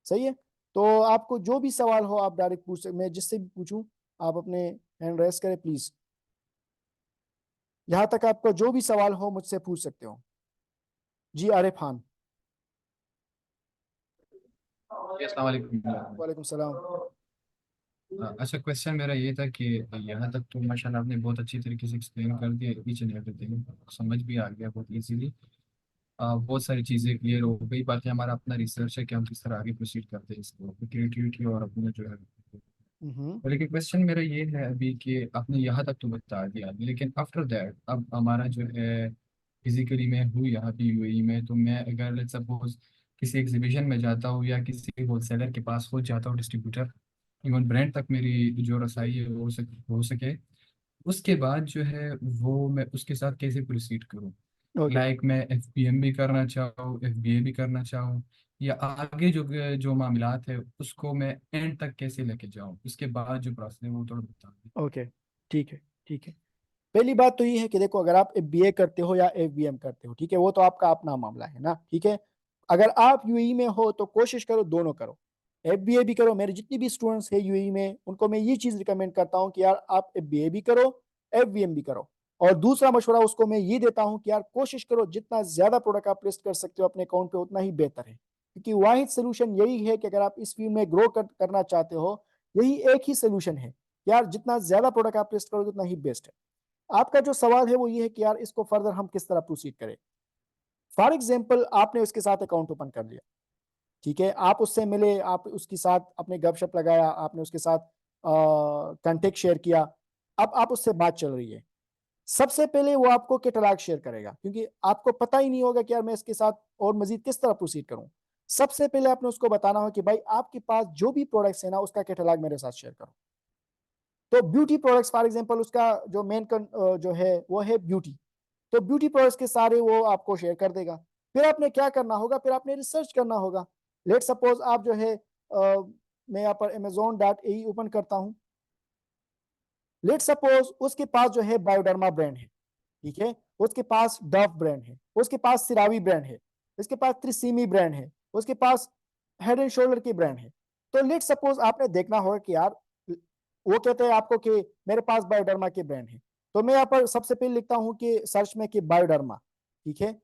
सही है। तो आपको जो भी सवाल हो आप डायरेक्ट पूछ सकते, मैं जिससे भी पूछूं, आप अपने हैंड रेस करें प्लीज। यहाँ तक आपको जो भी सवाल हो मुझसे पूछ सकते हो। जी आरिफ खान। जी, अस्सलाम वालेकुम। वालेकुम सलाम। अच्छा, क्वेश्चन मेरा ये था कि यहाँ तक तो माशाल्लाह आपने बहुत अच्छी तरीके से एक्सप्लेन कर दिया, ईच एंड एवरीथिंग समझ भी आ गया बहुत इजीली। बहुत सारी चीज़ें क्लियर हो गई। बाकी हमारा अपना रिसर्च है कि हम किस तरह आगे प्रोसीड करते हैं इसको, क्रिएटिविटी और अपना जो है। हम्म। लेकिन क्वेश्चन मेरा ये है अभी कि आपने यहाँ तक तो बता दिया, लेकिन आफ्टर दैट अब हमारा जो है फिजिकली मैं हूँ यहाँ पे यूएई में, तो मैं अगर लेट्स सपोज किसी एग्जीबिशन में जाता हूँ या किसी होलसेलर के पास हो जाता हूँ, डिस्ट्रीब्यूटर, इवन ब्रांड तक मेरी जो रसाई है वो हो सके, उसके बाद जो है वो मैं उसके साथ कैसे प्रोसीड करूँ? ओके। लाइक मैं एफपीएम भी करना चाहूँ, एफबीए भी करना चाहूँ, या आगे जो जो मामलात है उसको मैं एंड तक कैसे लेके जाऊँ, उसके बाद जो प्रोसेस है वो थोड़ा बता दें। ओके, ठीक है, ठीक है। पहली बात तो ये है कि देखो, अगर आप बीए करते हो या एफबीएम करते हो, ठीक है, वो तो आपका अपना मामला है ना, ठीक है। अगर आप यूएई में हो तो कोशिश करो दोनों करो, एफबीए भी करो। मेरे जितनी भी स्टूडेंट्स है यूएई में उनको मैं ये चीज रिकमेंड करता हूँ कि यार आप बीए भी करो, एफबीएम भी करो। और दूसरा मशवरा उसको मैं ये देता हूँ कि यार कोशिश करो जितना ज्यादा प्रोडक्ट आप लिस्ट कर सकते हो अपने अकाउंट पे उतना ही बेहतर है, क्योंकि वाहिद सोल्यूशन यही है कि अगर आप इस फील्ड में ग्रो करना चाहते हो, यही एक ही सोल्यूशन है। यार जितना ज्यादा प्रोडक्ट आप लिस्ट करोगे उतना ही बेस्ट है। आपका जो सवाल है वो ये है कि यार इसको फर्दर हम किस तरह प्रोसीड करें। फॉर एग्जाम्पल आपने उसके साथ अकाउंट ओपन कर लिया, ठीक है, आप उससे मिले, आप उसके साथ अपने गपशप लगाया, आपने उसके साथ कांटेक्ट शेयर किया। अब आप उससे बात चल रही है, सबसे पहले वो आपको कैटलॉग शेयर करेगा, क्योंकि आपको पता ही नहीं होगा कि यार मैं इसके साथ और मजीद किस तरह प्रोसीड करूं। सबसे पहले आपने उसको बताना हो कि भाई आपके पास जो भी प्रोडक्ट्स है ना उसका कैटलॉग मेरे साथ शेयर करो। तो ब्यूटी प्रोडक्ट्स फॉर एग्जांपल, उसका जो मेन जो है वो है ब्यूटी, तो ब्यूटी प्रोडक्ट्स के सारे वो आपको शेयर कर देगा। फिर आपने क्या करना होगा, फिर आपने रिसर्च करना होगा। लेट सपोज आप जो है मैं यहाँ पर amazon.ae ओपन करता हूँ। लेट सपोज उसके पास जो है बायोडर्मा ब्रांड है, ठीक है, उसके पास डव ब्रांड है, उसके पास सिरावी ब्रांड है, उसके पास त्रिसीमी ब्रांड है, उसके पास हेड एंड शोल्डर की ब्रांड है। तो लेट सपोज आपने देखना होगा कि यार वो कहते हैं आपको कि मेरे पास बायोडर्मा के ब्रांड है, तो मैं यहाँ पर सबसे पहले लिखता हूँ कि सर्च में कि बायोडर्मा, ठीक है।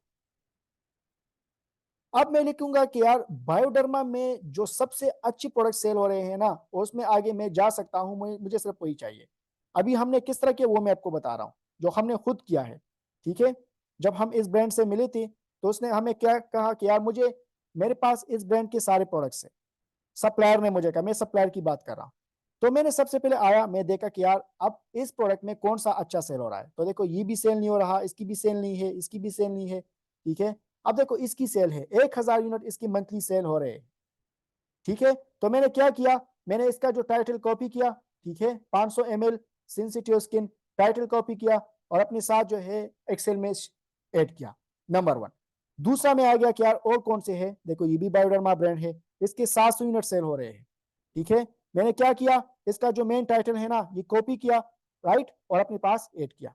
अब मैं लिखूंगा कि यार बायोडर्मा में जो सबसे अच्छी प्रोडक्ट सेल हो रहे हैं ना, उसमें आगे मैं जा सकता हूं, मुझे सिर्फ वही चाहिए। अभी हमने किस तरह किया वो मैं आपको बता रहा हूँ, जो हमने खुद किया है, ठीक है। जब हम इस ब्रांड से मिले थे तो उसने हमें क्या कहा कि यार मुझे, मेरे पास इस ब्रांड के सारे प्रोडक्ट्स है। सप्लायर ने मुझे कहा, मैं सप्लायर की बात कर रहा हूँ। तो मैंने सबसे पहले आया, मैं देखा कि यार अब इस प्रोडक्ट में कौन सा अच्छा सेल हो रहा है। तो देखो ये भी सेल नहीं हो रहा, इसकी भी सेल नहीं है, इसकी भी सेल नहीं है, ठीक है। अब देखो इसकी सेल है 1,000 यूनिट, इसकी मंथली सेल हो रहे हैं, ठीक है। तो मैंने क्या किया, मैंने इसका जो टाइटल कॉपी किया, ठीक है, 500 ml sensitive skin, title copy किया और अपने साथ जो है एक्सेल में ऐड किया, नंबर 1। दूसरा में आ गया कि यार और कौन से है, देखो ये भी बायोडर्मा ब्रांड है, इसके 700 यूनिट सेल हो रहे हैं, ठीक है। मैंने क्या किया, इसका जो मेन टाइटल है ना ये कॉपी किया, राइट, और अपने पास ऐड किया।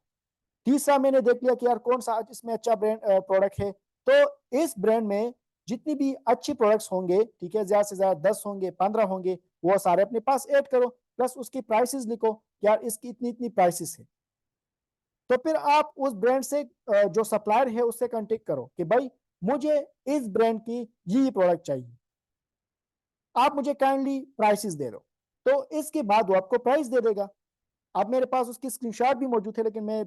तीसरा मैंने देख लिया कि यार कौन सा इसमें अच्छा ब्रांड प्रोडक्ट है, तो इस ब्रांड में जितनी भी अच्छी प्रोडक्ट्स होंगे, ठीक है, ज्यादा से ज्यादा 10 होंगे, 15 होंगे, वो सारे अपने पास ऐड करो, प्लस उसकी प्राइसेस लिखो, यार इसकी इतनी इतनी प्राइसेस है। तो फिर आप उस ब्रांड से जो सप्लायर है उससे कांटेक्ट करो कि भाई मुझे इस ब्रांड की ये प्रोडक्ट चाहिए, आप मुझे काइंडली प्राइसेस दे दो। तो इसके बाद वो आपको प्राइस दे देगा। अब मेरे पास उसकी स्क्रीनशॉट भी मौजूद है, लेकिन मैं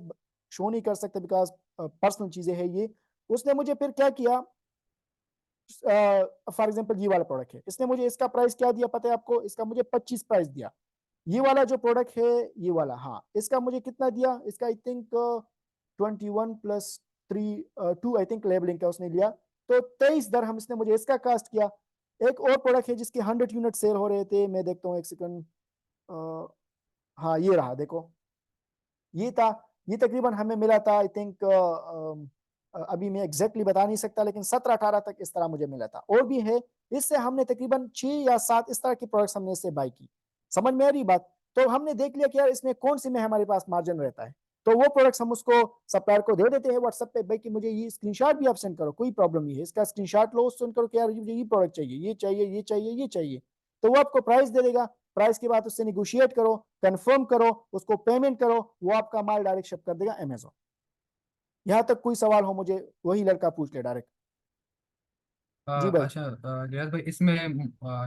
शो नहीं कर सकता बिकॉज पर्सनल चीजें हैं ये। उसने मुझे फिर क्या किया, फॉर एग्जांपल ये वाला प्रोडक्ट है, इसने मुझे इसका प्राइस क्या दिया पता है आपको, इसका मुझे 25 प्राइस दिया। ये वाला जो प्रोडक्ट है, ये वाला, हाँ, इसका मुझे कितना दिया, इसका I think 21 plus 2 I think labelling का उसने लिया, तो 23 दरहम इसने मुझे इसका कास्ट किया। एक और प्रोडक्ट है जिसके 100 यूनिट सेल हो रहे थे, मैं देखता हूँ एक सेकंड, हाँ ये रहा देखो, ये था, ये तकरीबन हमें मिला था आई थिंक, अभी मैं एग्जैक्टली बता नहीं सकता, लेकिन 17-18 तक इस तरह मुझे मिला था। और भी है, इससे हमने तकरीबन 6 या 7 इस तरह की प्रोडक्ट्स हमने इससे बाई की। समझ में आ रही बात। तो हमने देख लिया कि यार इसमें कौन सी में हमारे पास मार्जिन रहता है, तो वो प्रोडक्ट्स हम उसको सप्लायर को दे देते हैं व्हाट्सएप पे, भाई कि मुझे ये स्क्रीनशॉट भी आप सेंड करो, कोई प्रॉब्लम नहीं है, इसका स्क्रीनशॉट लो, सेंड करो कि यार मुझे ये प्रोडक्ट चाहिए, ये चाहिए, ये चाहिए, ये चाहिए। तो वो आपको प्राइस दे देगा, प्राइस के बाद उससे निगोशिएट करो, कंफर्म करो, उसको पेमेंट करो, वो आपका माल डायरेक्ट शिप कर देगा अमेजोन। यहाँ तक कोई सवाल हो मुझे वही लड़का पूछ ले डायरेक्ट। जी भाई। अच्छा रियाज भाई, इसमें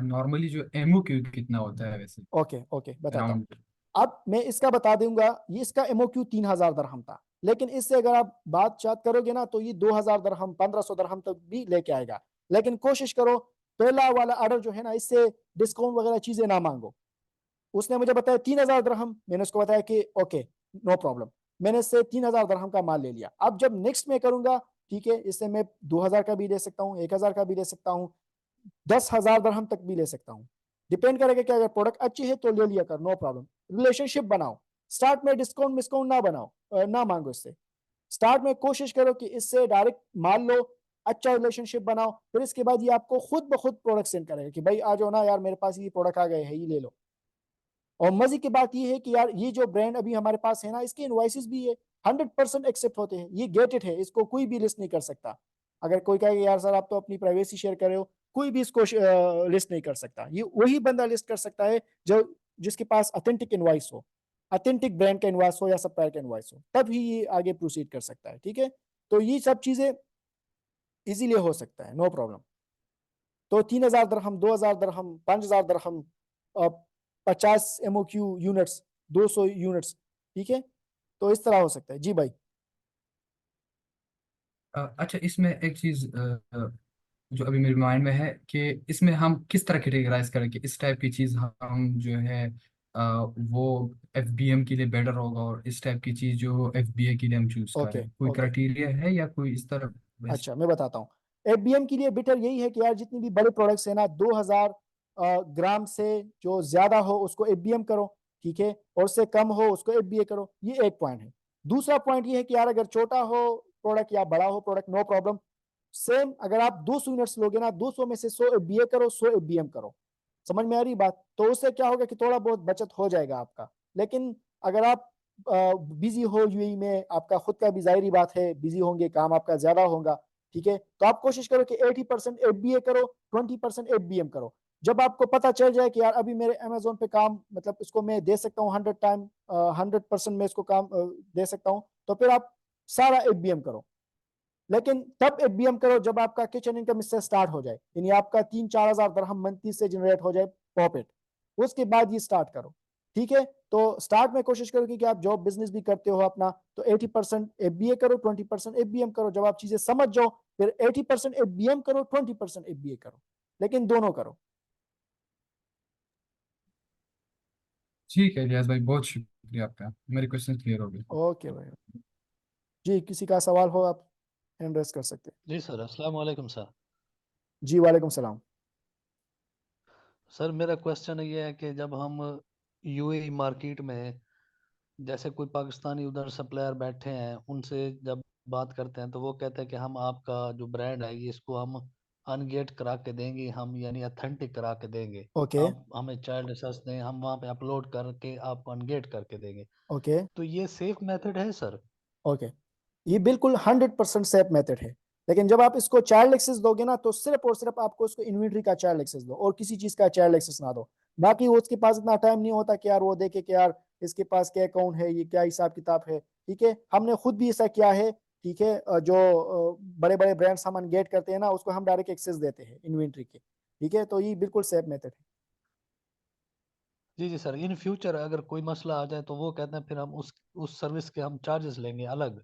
नॉर्मली जो एमओक्यू कितना होता है वैसे, ओके ओके बताता हूँ। अराउंड? अब मैं इसका बता दूंगा, ये इसका एमओक्यू 3,000 दरहम था, लेकिन इससे अगर आप बात चात करोगे ना तो ये 2,000 दरहम 1,500 दरहम तक भी लेके आएगा। लेकिन कोशिश करो पहला वाला ऑर्डर जो है ना इससे डिस्काउंट वगैरह चीजें ना मांगो। उसने मुझे बताया 3,000 दरहम, मैंने उसको बताया कि ओके नो प्रॉब्लम, मैंने इससे 3,000 दरहम का माल ले लिया। अब जब नेक्स्ट में करूंगा, ठीक है, इससे मैं 2,000 का भी ले सकता हूँ, 1,000 का भी ले सकता हूँ, 10,000 दरहम तक भी ले सकता हूँ। डिपेंड करेगा कि अगर प्रोडक्ट अच्छी है तो ले लिया कर, नो प्रॉब्लम। रिलेशनशिप बनाओ, स्टार्ट में डिस्काउंट मिस्काउंट ना बनाओ, ना मांगो इससे। स्टार्ट में कोशिश करो कि इससे डायरेक्ट मान लो, अच्छा रिलेशनशिप बनाओ, फिर इसके बाद ये आपको खुद ब खुद प्रोडक्ट सेंड करेगा कि भाई आ जाओ ना यार, मेरे पास ये प्रोडक्ट आ गए हैं, ये ले लो। और मजे की बात ये है कि यार ये जो ब्रांड अभी हमारे पास है ना, इसके इनवॉइसेस भी है 100% एक्सेप्ट होते हैं, ये गेटेड है, इसको कोई भी लिस्ट नहीं कर सकता। अगर कोई कहे यार सर आप तो अपनी प्राइवेसी शेयर कर रहे हो, कोई भी इसको लिस्ट नहीं कर सकता। ये वही बंदा लिस्ट कर सकता है जो जिसके पास ऑथेंटिक इनवॉइस हो, ऑथेंटिक ब्रांड का इनवॉइस हो या सप्लायर का इनवॉइस हो, तब ही ये आगे प्रोसीड कर सकता है। ठीक है, तो ये सब चीजें इजीली हो सकता है, नो प्रॉब्लम। तो 3,000 दरहम, 2,000 दरहम, 5,000 दरहम, 50 MOQ यूनिट्स, 200 यूनिट्स, ठीक है, तो इस तरह हो सकता है। जी भाई। अच्छा, इसमें एक चीज जो अभी मेरे माइंड में है कि इसमें हम किस तरह कैटेगराइज करें कि इस टाइप की चीज हम जो है वो एफबीएम के लिए बेटर होगा, और इस टाइप की चीज जो एफबीए के लिए हम चूज ओके करें, कोई ओके, क्राइटेरिया है या कोई इस तरह बस? अच्छा मैं बताता हूँ। एफबीएम के लिए बेटर यही है कि यार जितनी भी बड़े प्रोडक्ट्स है ना, 2,000 ग्राम से जो ज्यादा हो उसको एफबीएम करो, ठीक है, और उससे कम हो उसको एफबीए करो। ये एक पॉइंट है। दूसरा पॉइंट ये है कि यार अगर छोटा हो प्रोडक्ट या बड़ा हो प्रोडक्ट, नो प्रॉब्लम। सेम अगर आप 200 यूनिट्स लोगे ना, 200 में से 100 एफबीए करो, 100 एफबीएम करो। समझ में आ रही बात? तो उससे क्या होगा कि थोड़ा बहुत बचत हो जाएगा आपका। लेकिन अगर आप बिजी हो यूएई में, आपका खुद का भी जाहिर बात है बिजी होंगे, काम आपका ज्यादा होगा, ठीक है, तो आप कोशिश करो कि 80% एफबीए करो, 20% एफबीएम करो। जब आपको पता चल जाए कि यार अभी मेरे अमेजोन पे काम, मतलब इसको मैं दे सकता हूँ 100 टाइम, 100% में इसको काम दे सकता हूँ, तो फिर आप सारा एफबीएम करो। लेकिन तब एफबीएम करो जब आपका किचन इनकम इससे स्टार्ट हो जाए, यानी आपका 3-4 हज़ार दरहम मंथली से जनरेट हो जाए प्रॉफिट, उसके बाद ये स्टार्ट करो। ठीक है, तो स्टार्ट में कोशिश करो कि आप जॉब बिजनेस भी करते हो अपना, तो 80% एफबीए करो, 20% एफबीएम करो। जब आप चीजें समझ जाओ फिर 80% एफबीएम करो, 20% एफबीए करो, लेकिन दोनों करो। ठीक है रियाज भाई, बहुत शुक्रिया आपका, मेरे क्वेश्चन क्लियर हो गए। ओके भाई। जी किसी का सवाल हो आप हैंड रेस कर सकते हैं। जी सर, अस्सलाम वालेकुम सर। जी वालेकुम सलाम। सर मेरा क्वेश्चन ये है कि जब हम यूएई मार्केट में, जैसे कोई पाकिस्तानी उधर सप्लायर बैठे हैं, उनसे जब बात करते हैं तो वो कहते हैं कि हम आपका जो ब्रांड है ये इसको हम अनगेट करा के देंगे, हम यानी अथेंटिक करा के देंगे। ओके आप हमें चाइल्ड एक्सेस दें, हम वहाँ पे अपलोड करके आपको अनगेट करके देंगे। ओके तो ये सेफ मेथड है सर? ओके, ये बिल्कुल 100% सेफ मेथड है। लेकिन जब आप इसको चाइल्ड एक्सेस दोगे ना, तो सिर्फ और सिर्फ आपको इसको इन्वेंट्री का चाइल्ड एक्सेस दो और किसी चीज का चाइल्ड एक्सेस ना दो। बाकी वो उसके पास इतना टाइम नहीं होता कि यार वो देखे कि यार इसके पास क्या अकाउंट है, ये क्या हिसाब किताब है। ठीक है, हमने खुद भी ऐसा किया है। ठीक है, जो बड़े बड़े ब्रांड्स हम गेट करते हैं ना, उसको हम डायरेक्ट एक्सेस देते हैं इन्वेंट्री के। ठीक है, तो ये बिल्कुल सेफ मेथड है। जी जी सर, इन फ्यूचर अगर कोई मसला आ जाए तो वो कहते हैं फिर हम उस सर्विस के हम चार्जेस लेंगे अलग।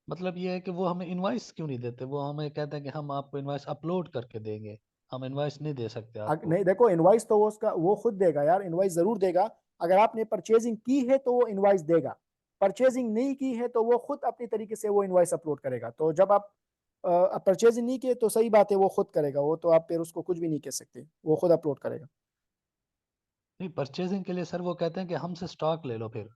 मतलब ये है कि वो हमें इनवाइस क्यों नहीं देते? वो हमें कहते हैं कि हम आपको इनवाइस अपलोड करके देंगे, हम इनवाइस नहीं दे सकते आपको। नहीं देखो, इनवाइस तो वो उसका वो खुद देगा यार, इनवाइस जरूर देगा। अगर आपने परचेजिंग की है तो वो इनवाइस देगा। परचेजिंग नहीं की है तो वो खुद अपनी तरीके से वो इनवाइस अपलोड करेगा। तो जब आप परचेजिंग नहीं किए तो सही बात है, वो खुद करेगा, वो तो आप फिर उसको कुछ भी नहीं कह सकते, वो खुद अपलोड करेगा। नहीं, परचेजिंग के लिए सर वो कहते हैं कि हमसे स्टॉक ले लो फिर।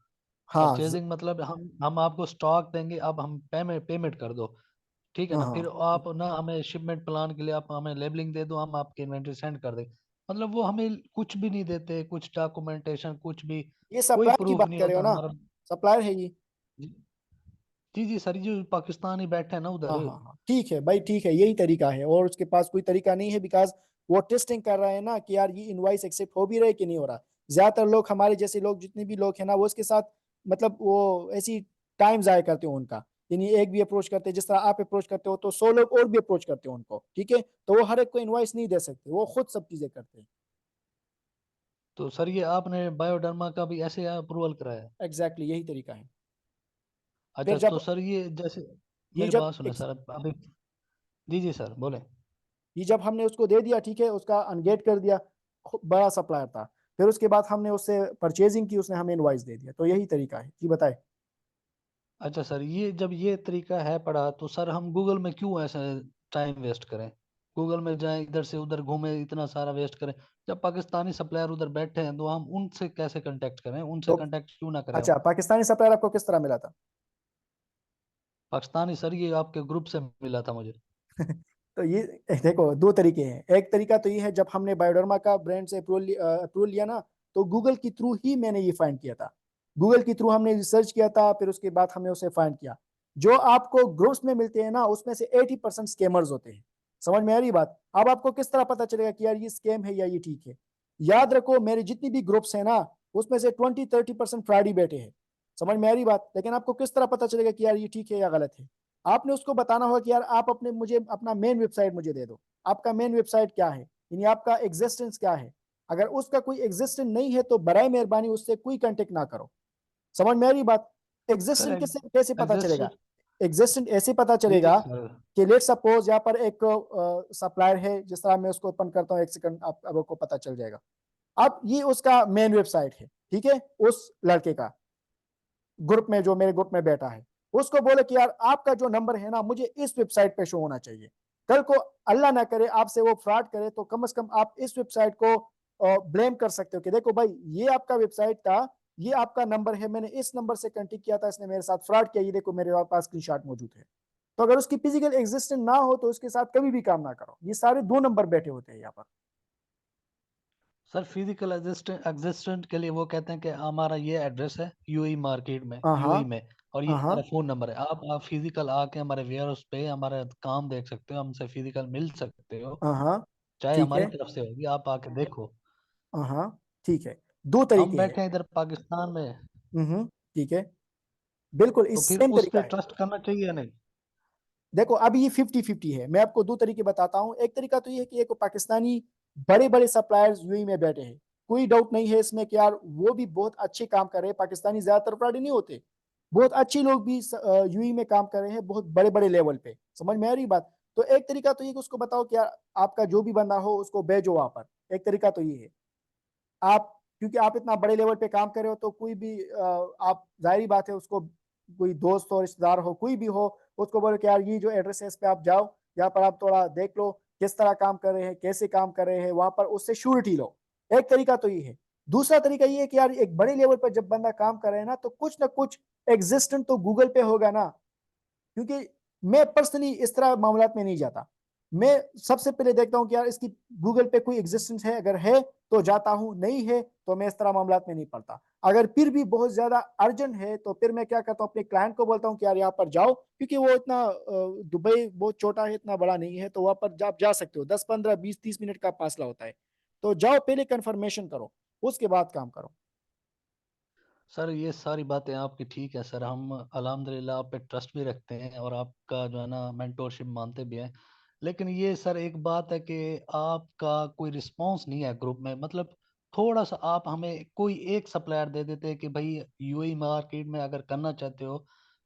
हाँ परचेजिंग मतलब हम आपको स्टॉक देंगे, अब हम पेमेंट पेमेंट कर दो, ठीक है हाँ ना? फिर हाँ, आप ना हमें शिपमेंट प्लान के लिए आप हमें लेबलिंग दे दो, हम आपकी इन्वेंटरी सेंड कर देंगे। मतलब वो हमें कुछ भी नहीं देते, कुछ डॉक्यूमेंटेशन कुछ भी, ये कोई सप्लायर की प्रूफ बात नहीं कर रहे होता हो ना? हमारा। सप्लायर है ये। जी जी सर, ये जो पाकिस्तानी बैठे हैं ना हाँ उधर। हाँ हाँ, ठीक है भाई, ठीक है, यही तरीका है और उसके पास कोई तरीका नहीं है, बिकॉज वो टेस्टिंग कर रहा है ना कि यार ये इनवाइस एक्सेप्ट हो भी रहा है कि नहीं हो रहा। ज्यादातर लोग, हमारे जैसे लोग जितने भी लोग हैं ना, वो इसके साथ मतलब वो ऐसी टाइम जाया करते हो उनका। यानी एक भी अप्रोच करते हैं, जिस तरह आप अप्रोच करते हो तो 100 लोग और भी अप्रोच करते हैं उनको, ठीक है। तो वो हर एक को इनवॉइस नहीं दे सकते, वो खुद सब चीजें करते हैं। तो सर ये आपने बायोडर्मा का भी ऐसे अप्रूवल कराया है? एग्जैक्टली यही तरीका है। अच्छा, फिर तो जब सर ये जैसे ये मेरी जब बात सुने सर अभी। जी जी सर बोले। ये जब हमने उसको दे दिया, ठीक है, उसका अनगेट कर दिया, बड़ा सप्लायर था, फिर उसके बाद हमने उससे परचेजिंग की, उसने हमें इनवॉइस दे दिया। तो यही तरीका है जी, बताए। अच्छा सर, ये जब ये तरीका है पड़ा तो सर हम गूगल में क्यों ऐसे टाइम वेस्ट करें? गूगल में जाएं, इधर से उधर घूमें, इतना सारा वेस्ट करें। जब पाकिस्तानी सप्लायर उधर बैठे हैं तो हम उनसे कैसे कांटेक्ट करें? उनसे तो कांटेक्ट क्यों ना करें अच्छा, हम? पाकिस्तानी सप्लायर आपको किस तरह मिला था? पाकिस्तानी सर ये आपके ग्रुप से मिला था मुझे। तो ये देखो, दो तरीके हैं। एक तरीका तो ये है, जब हमने बायोडर्मा का ब्रांड से अप्रूवल लिया ना, तो गूगल के थ्रू ही मैंने ये फाइंड किया था। गूगल के थ्रू हमने रिसर्च किया था, फिर उसके बाद हमने उसे फाइंड किया। जो आपको ग्रुप्स में मिलते हैं ना, उसमें से 80% स्कैमर्स होते हैं। समझ में आ रही बात? अब आपको किस तरह पता चलेगा कि यार ये स्कैम है या ये ठीक है? याद रखो, मेरे जितनी भी ग्रुप्स है ना, उसमें से 20-30% फ्रॉड ही बैठे हैं। समझ में आ रही बात? लेकिन आपको किस तरह पता चलेगा कि यार ये ठीक है या गलत है? आपने उसको बताना होगा कि यार आप अपने मुझे अपना मेन वेबसाइट मुझे दे दो। आपका मेन वेबसाइट क्या है, यानी आपका एग्जिस्टेंस क्या है। अगर उसका कोई एग्जिस्टेंस नहीं है तो बराए मेहरबानी उससे कोई कांटेक्ट ना करो। समझ में आ रही बात? सर एग्जिस्टेंस कैसे कैसे पता चलेगा? एग्जिस्ट। एग्जिस्टेंस ऐसे पता जी जी चलेगा सर। कि लेट सपोज यहाँ पर एक सप्लायर है, जिस तरह मैं उसको ओपन करता हूँ, एक सेकंड, आप आपको पता चल जाएगा। अब ये उसका मेन वेबसाइट है, ठीक है, उस लड़के का, ग्रुप में, जो मेरे ग्रुप में बैठा है। उसको बोले कि यार आपका जो नंबर है ना, मुझे इस वेबसाइट पे शो होना चाहिए। कल को अल्लाह ना करे आपसे वो फ्रॉड करे, तो कम से कम आप इस वेबसाइट को ब्लेम कर सकते हो कि देखो भाई, ये आपका वेबसाइट था, ये आपका नंबर है, मैंने इस नंबर से कांटेक्ट किया था, इसने मेरे साथ फ्रॉड किया, ये देखो मेरे पास स्क्रीनशॉट मौजूद है। तो अगर उसकी फिजिकल एग्जिस्टेंस ना हो तो उसके साथ कभी भी काम ना करो। ये सारे 2 नंबर बैठे होते हैं यहाँ पर। सर फिजिकल एग्जिस्टेंट के लिए वो कहते हैं कि हमारा ये एड्रेस है यूएई मार्केट में, हाँ हाँ यूएई में, और ये हाँ हाँ हमारा फोन नंबर है। आप फिजिकल आके हमारे वेयर हाउस पे हमारा काम देख सकते हो, हमसे फिजिकल मिल सकते हो, हाँ हाँ, चाहे ठीक हमारी है, तरफ से होगी, आप आके देखो। हाँ हाँ, ठीक है। दो हम तरीके हैं। बैठे हैं इधर पाकिस्तान में, ठीक है, बिल्कुल तो इस फिर सेम उस तरीका पे है। ट्रस्ट करना चाहिए या नहीं? देखो अब ये 50-50 है। मैं आपको 2 तरीके बताता हूँ। एक तरीका तो ये है कि एक पाकिस्तानी बड़े बड़े सप्लायर्स यूएई में बैठे हैं, कोई डाउट नहीं है इसमें कि यार वो भी बहुत अच्छे काम कर रहे हैं। पाकिस्तानी ज्यादातर फ्रॉडी नहीं होते, बहुत अच्छे लोग भी यूएई में काम कर रहे हैं, बहुत बड़े बड़े लेवल पे। समझ में आ रही बात? तो एक तरीका तो ये कि उसको बताओ कि यार आपका जो भी बंदा हो उसको भेजो वहां पर। एक तरीका तो ये है। आप, क्योंकि आप इतना बड़े लेवल पे काम कर रहे हो, तो कोई भी आप, जाहिर बात है, उसको कोई दोस्त हो, रिश्तेदार हो, कोई भी हो, उसको बोलो कि यार ये जो एड्रेस है इस पे आप जाओ, यहाँ पर आप थोड़ा देख लो किस तरह काम कर रहे हैं, कैसे काम कर रहे हैं, वहां पर उससे श्योरिटी लो। एक तरीका तो ये है। दूसरा तरीका ये है कि यार एक बड़े लेवल पर जब बंदा काम कर रहे हैं ना, तो कुछ ना कुछ एग्जिस्टेंट तो गूगल पे होगा ना। क्योंकि मैं पर्सनली इस तरह मामलात में नहीं जाता। मैं सबसे पहले देखता हूँ कि यार इसकी गूगल पे कोई एग्जिस्टेंस है, अगर है तो जाता हूँ, नहीं है तो मैं इस तरह मामलात में नहीं पड़ता। अगर फिर भी बहुत ज्यादा अर्जेंट है तो फिर मैं क्या करता हूँ, अपने क्लाइंट को बोलता हूँ कि यार यहाँ पर जाओ, क्योंकि वो इतना दुबई बहुत छोटा है, इतना बड़ा नहीं है, तो वहां पर आप जा सकते हो। 10-15-20-30 मिनट का फासला होता है। तो जाओ, पहले कंफर्मेशन करो, उसके बाद काम करो। सर ये सारी बातें आपकी ठीक है सर, हम अल्हम्दुलिल्लाह आप पे ट्रस्ट भी रखते हैं और आपका जो है ना मेंटोरशिप मानते भी हैं। लेकिन ये सर एक बात है कि आपका कोई रिस्पांस नहीं है ग्रुप में। मतलब थोड़ा सा आप हमें कोई एक सप्लायर दे देते कि भाई यूएई मार्केट में अगर करना चाहते हो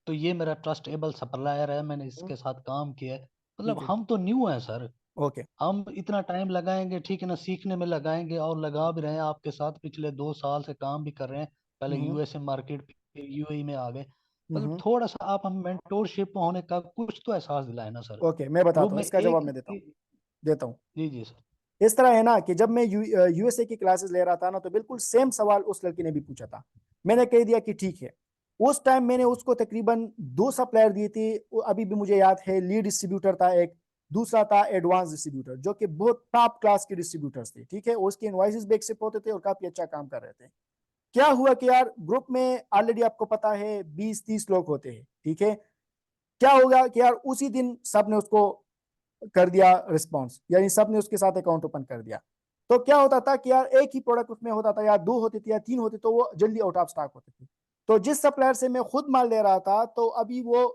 तो ये मेरा ट्रस्टेबल सप्लायर है, मैंने इसके साथ काम किया है। मतलब ठीक है, हम तो न्यू हैं सर, ओके। हम इतना टाइम लगाएंगे ठीक है ना, सीखने में लगाएंगे, और लगा भी रहे हैं आपके साथ, पिछले 2 साल से काम भी कर रहे हैं। पहले हम्म यूएसए मार्केट पे यूएई में आ गए। मतलब हम्म थोड़ा सा आप हम मेंटोरशिप होने का कुछ तो एहसास दिलाए ना सर। ओके, मैं बताता ग्रुप हूँ, में इसका एक जवाब मैं देता हूँ। जी जी सर। इस तरह है ना कि जब मैं यूएसए की क्लासेस ले रहा था ना, तो बिल्कुल सेम सवाल उस लड़की ने भी पूछा था। मैंने कह दिया कि ठीक है। उस टाइम मैंने उसको तकरीबन 2 सप्लायर दिए थे, वो अभी भी मुझे याद है। लीड डिस्ट्रीब्यूटर था एक, दूसरा था एडवांस डिस्ट्रीब्यूटर, जो कि बहुत टॉप क्लास के डिस्ट्रीब्यूटर्स थे, ठीक है। और उसके इनवॉइसेस भी एक्सेप्ट होते थे और काफी अच्छा काम कर रहे थे। क्या हुआ कि यार ग्रुप में ऑलरेडी आपको पता है 20-30 लोग होते हैं, ठीक है। क्या होगा कि यार उसी दिन सब ने उसको कर दिया रिस्पॉन्स, यानी सब ने उसके साथ अकाउंट ओपन कर दिया। तो क्या होता था कि यार एक ही प्रोडक्ट उसमें होता था, या 2 होते थे या 3 होते, तो वो जल्दी आउट ऑफ स्टॉक होते थे। तो जिस सप्लायर से मैं खुद माल ले रहा था, तो अभी वो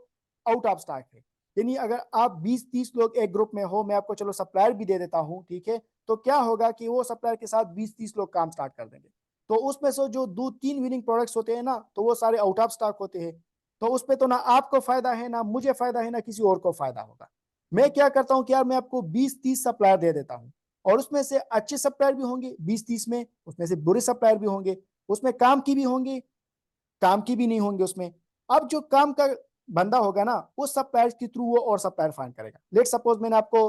आउट ऑफ स्टॉक है। यानी अगर आप 20-30 लोग एक ग्रुप में हो, मैं आपको चलो सप्लायर भी दे देता हूँ, ठीक है, तो क्या होगा कि वो सप्लायर के साथ 20-30 लोग काम स्टार्ट कर देंगे, तो उसमें से जो 2-3 विनिंग प्रोडक्ट्स होते हैं ना, तो वो सारे आउट ऑफ स्टॉक होते हैं। तो उसमें तो ना आपको फायदा है, ना मुझे फायदा है, ना किसी और को फायदा होगा। मैं क्या करता हूँ कि यार मैं आपको 20-30 सप्लायर दे देता हूँ, और उसमें से अच्छे सप्लायर भी होंगे 20-30 में, उसमें से बुरे सप्लायर भी होंगे, उसमें काम की भी होंगे, काम की भी नहीं होंगे उसमें। अब जो काम का बंदा होगा ना, उस सप्लायर के थ्रू वो और सप्लायर फाइंड करेगा। लेट सपोज मैंने आपको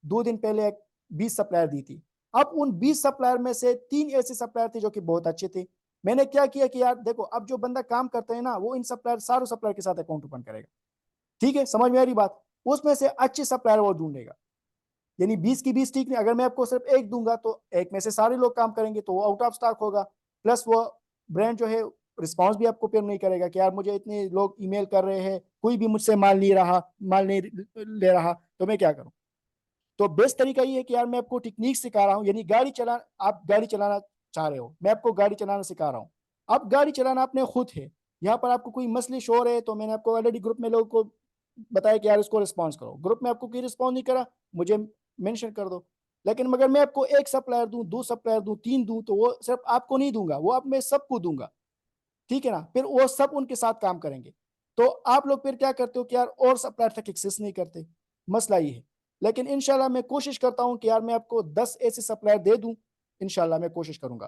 2 दिन पहले एक 20 सप्लायर दी थी। अब उन 20 सप्लायर में से 3 ऐसे सप्लायर थे जो कि बहुत अच्छे थे। मैंने क्या किया कि यार देखो, अब जो बंदा काम करते हैं ना, वो इन सप्लायर सारों सप्लायर के साथ अकाउंट ओपन करेगा, ठीक है, समझ में आ रही बात। उसमें से अच्छे सप्लायर वो ढूंढेगा, यानी 20 की 20 ठीक नहीं, अगर मैं आपको सिर्फ एक दूंगा तो एक में से सारे लोग काम करेंगे, तो वो आउट ऑफ स्टॉक होगा। प्लस वो ब्रांड जो है रिस्पांस भी आपको पे नहीं करेगा कि यार मुझे इतने लोग ईमेल कर रहे हैं, कोई भी मुझसे माल नहीं ले रहा, तो मैं क्या करूं। तो बेस्ट तरीका ये है कि यार मैं आपको टेक्निक सिखा रहा हूँ, यानी आप गाड़ी चलाना चाह रहे हो, मैं आपको गाड़ी चलाना सिखा रहा हूँ। अब गाड़ी चलाना आपने खुद है, यहाँ पर आपको कोई मसले शोर है, तो मैंने आपको ऑलरेडी ग्रुप में लोगों को बताया कि यार इसको रिस्पॉन्स करो। ग्रुप में आपको कोई रिस्पॉन्स नहीं करा, मुझे मेंशन कर दो। लेकिन मगर मैं आपको एक सप्लायर दूं, 2 सप्लायर दूं, 3 दूं, तो वो सिर्फ आपको नहीं दूंगा, वो आप मैं सबको दूंगा, ठीक है ना। फिर वो सब उनके साथ काम करेंगे। तो आप लोग फिर क्या करते हो कि यार और सप्लायर तक एक्सेस नहीं करते, मसला ये है। लेकिन इंशाल्लाह मैं कोशिश करता हूं कि यार मैं आपको 10 ऐसे सप्लायर दे दूं। इंशाल्लाह मैं कोशिश करूंगा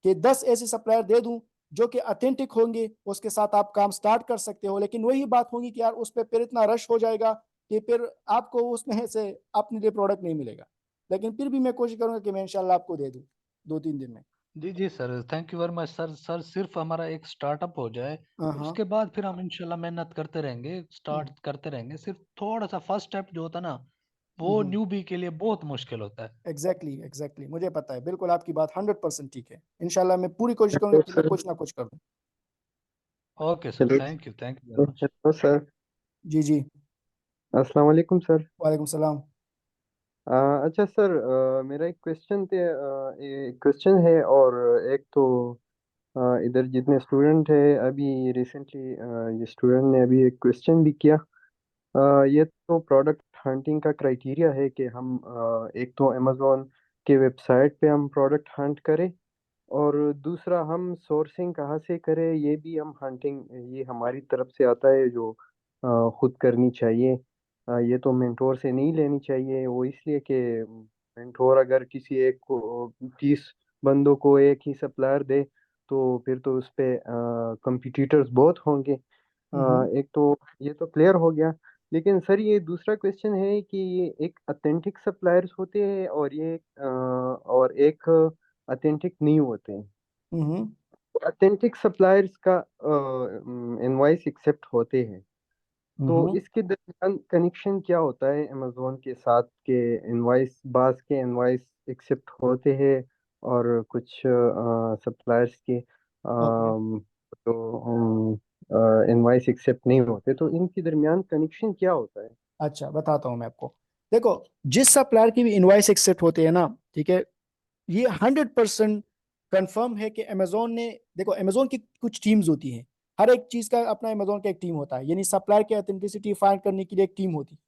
कि 10 ऐसे सप्लायर दे दूं जो कि ऑथेंटिक होंगे, उसके साथ आप काम स्टार्ट कर सकते हो। लेकिन वही बात होगी कि यार उस पर फिर इतना रश हो जाएगा कि फिर आपको उसमें से अपने लिए प्रोडक्ट नहीं मिलेगा। लेकिन फिर भी मैं कोशिश करूंगा कि मैं इंशाल्लाह आपको दे दूं 2-3 दिन में। जी जी sir, thank you very much sir. Sir सिर्फ हमारा एक स्टार्टअप हो जाए, हाँ हाँ। उसके बाद फिर हम इंशाल्लाह मेहनत करते रहेंगे, हम्म, स्टार्ट करते रहेंगे। सिर्फ थोड़ा सा फर्स्ट स्टेप जो होता है ना, वो हम्म। न्यूबी के लिए बहुत मुश्किल होता है। एग्जैक्टली मुझे पता है, बिल्कुल आपकी बात 100% ठीक है। इंशाल्लाह मैं पूरी कोशिश करूंगा हेलो कि मैं सर। कुछ ना कुछ कर दूं। Okay sir, hello. Thank you very much. Hello sir. जी जी। अस्सलाम वालेकुम सर। वालेकुम सलाम। अच्छा सर, मेरा एक क्वेश्चन थे, एक क्वेश्चन है और एक तो इधर जितने स्टूडेंट है अभी रिसेंटली ये स्टूडेंट ने अभी एक क्वेश्चन भी किया। ये तो प्रोडक्ट हंटिंग का क्राइटेरिया है कि हम एक तो अमेज़ोन के वेबसाइट पे हम प्रोडक्ट हंट करें, और दूसरा हम सोर्सिंग कहाँ से करें, ये भी हम हंटिंग ये हमारी तरफ से आता है जो खुद करनी चाहिए। ये तो मेंटोर से नहीं लेनी चाहिए, वो इसलिए कि मेंटोर अगर किसी एक को 30 बंदों को एक ही सप्लायर दे तो फिर तो उस पे कंपटीटर्स बहुत होंगे। हम्म एक तो ये तो क्लियर हो गया। लेकिन सर ये दूसरा क्वेश्चन है कि ये एक अथेंटिक सप्लायर्स होते हैं और एक अथेंटिक नहीं होते हैं। हम्म। अथेंटिक सप्लायर्स का इनवॉइस एक्सेप्ट होते हैं, तो हम्म। इसके दरमियान कनेक्शन क्या होता है अमेजोन के साथ के इनवॉइस बास के इनवॉइस एक्सेप्ट होते हैं और कुछ सप्लायर्स के ओके। तो इनवॉइस एक्सेप्ट नहीं होते, तो इनके दरमियान कनेक्शन क्या होता है? अच्छा बताता हूँ मैं आपको। देखो, जिस सप्लायर की भी इनवॉइस एक्सेप्ट होते हैं ना, ठीक है, ये 100% कंफर्म है कि अमेजोन ने, देखो अमेजोन की कुछ टीम्स होती हैं, हर एक चीज का अपना अमेजोन का एक टीम होता है, यानी सप्लायर की ऑथेंटिसिटी फाइंड करने के लिए एक टीम होती है।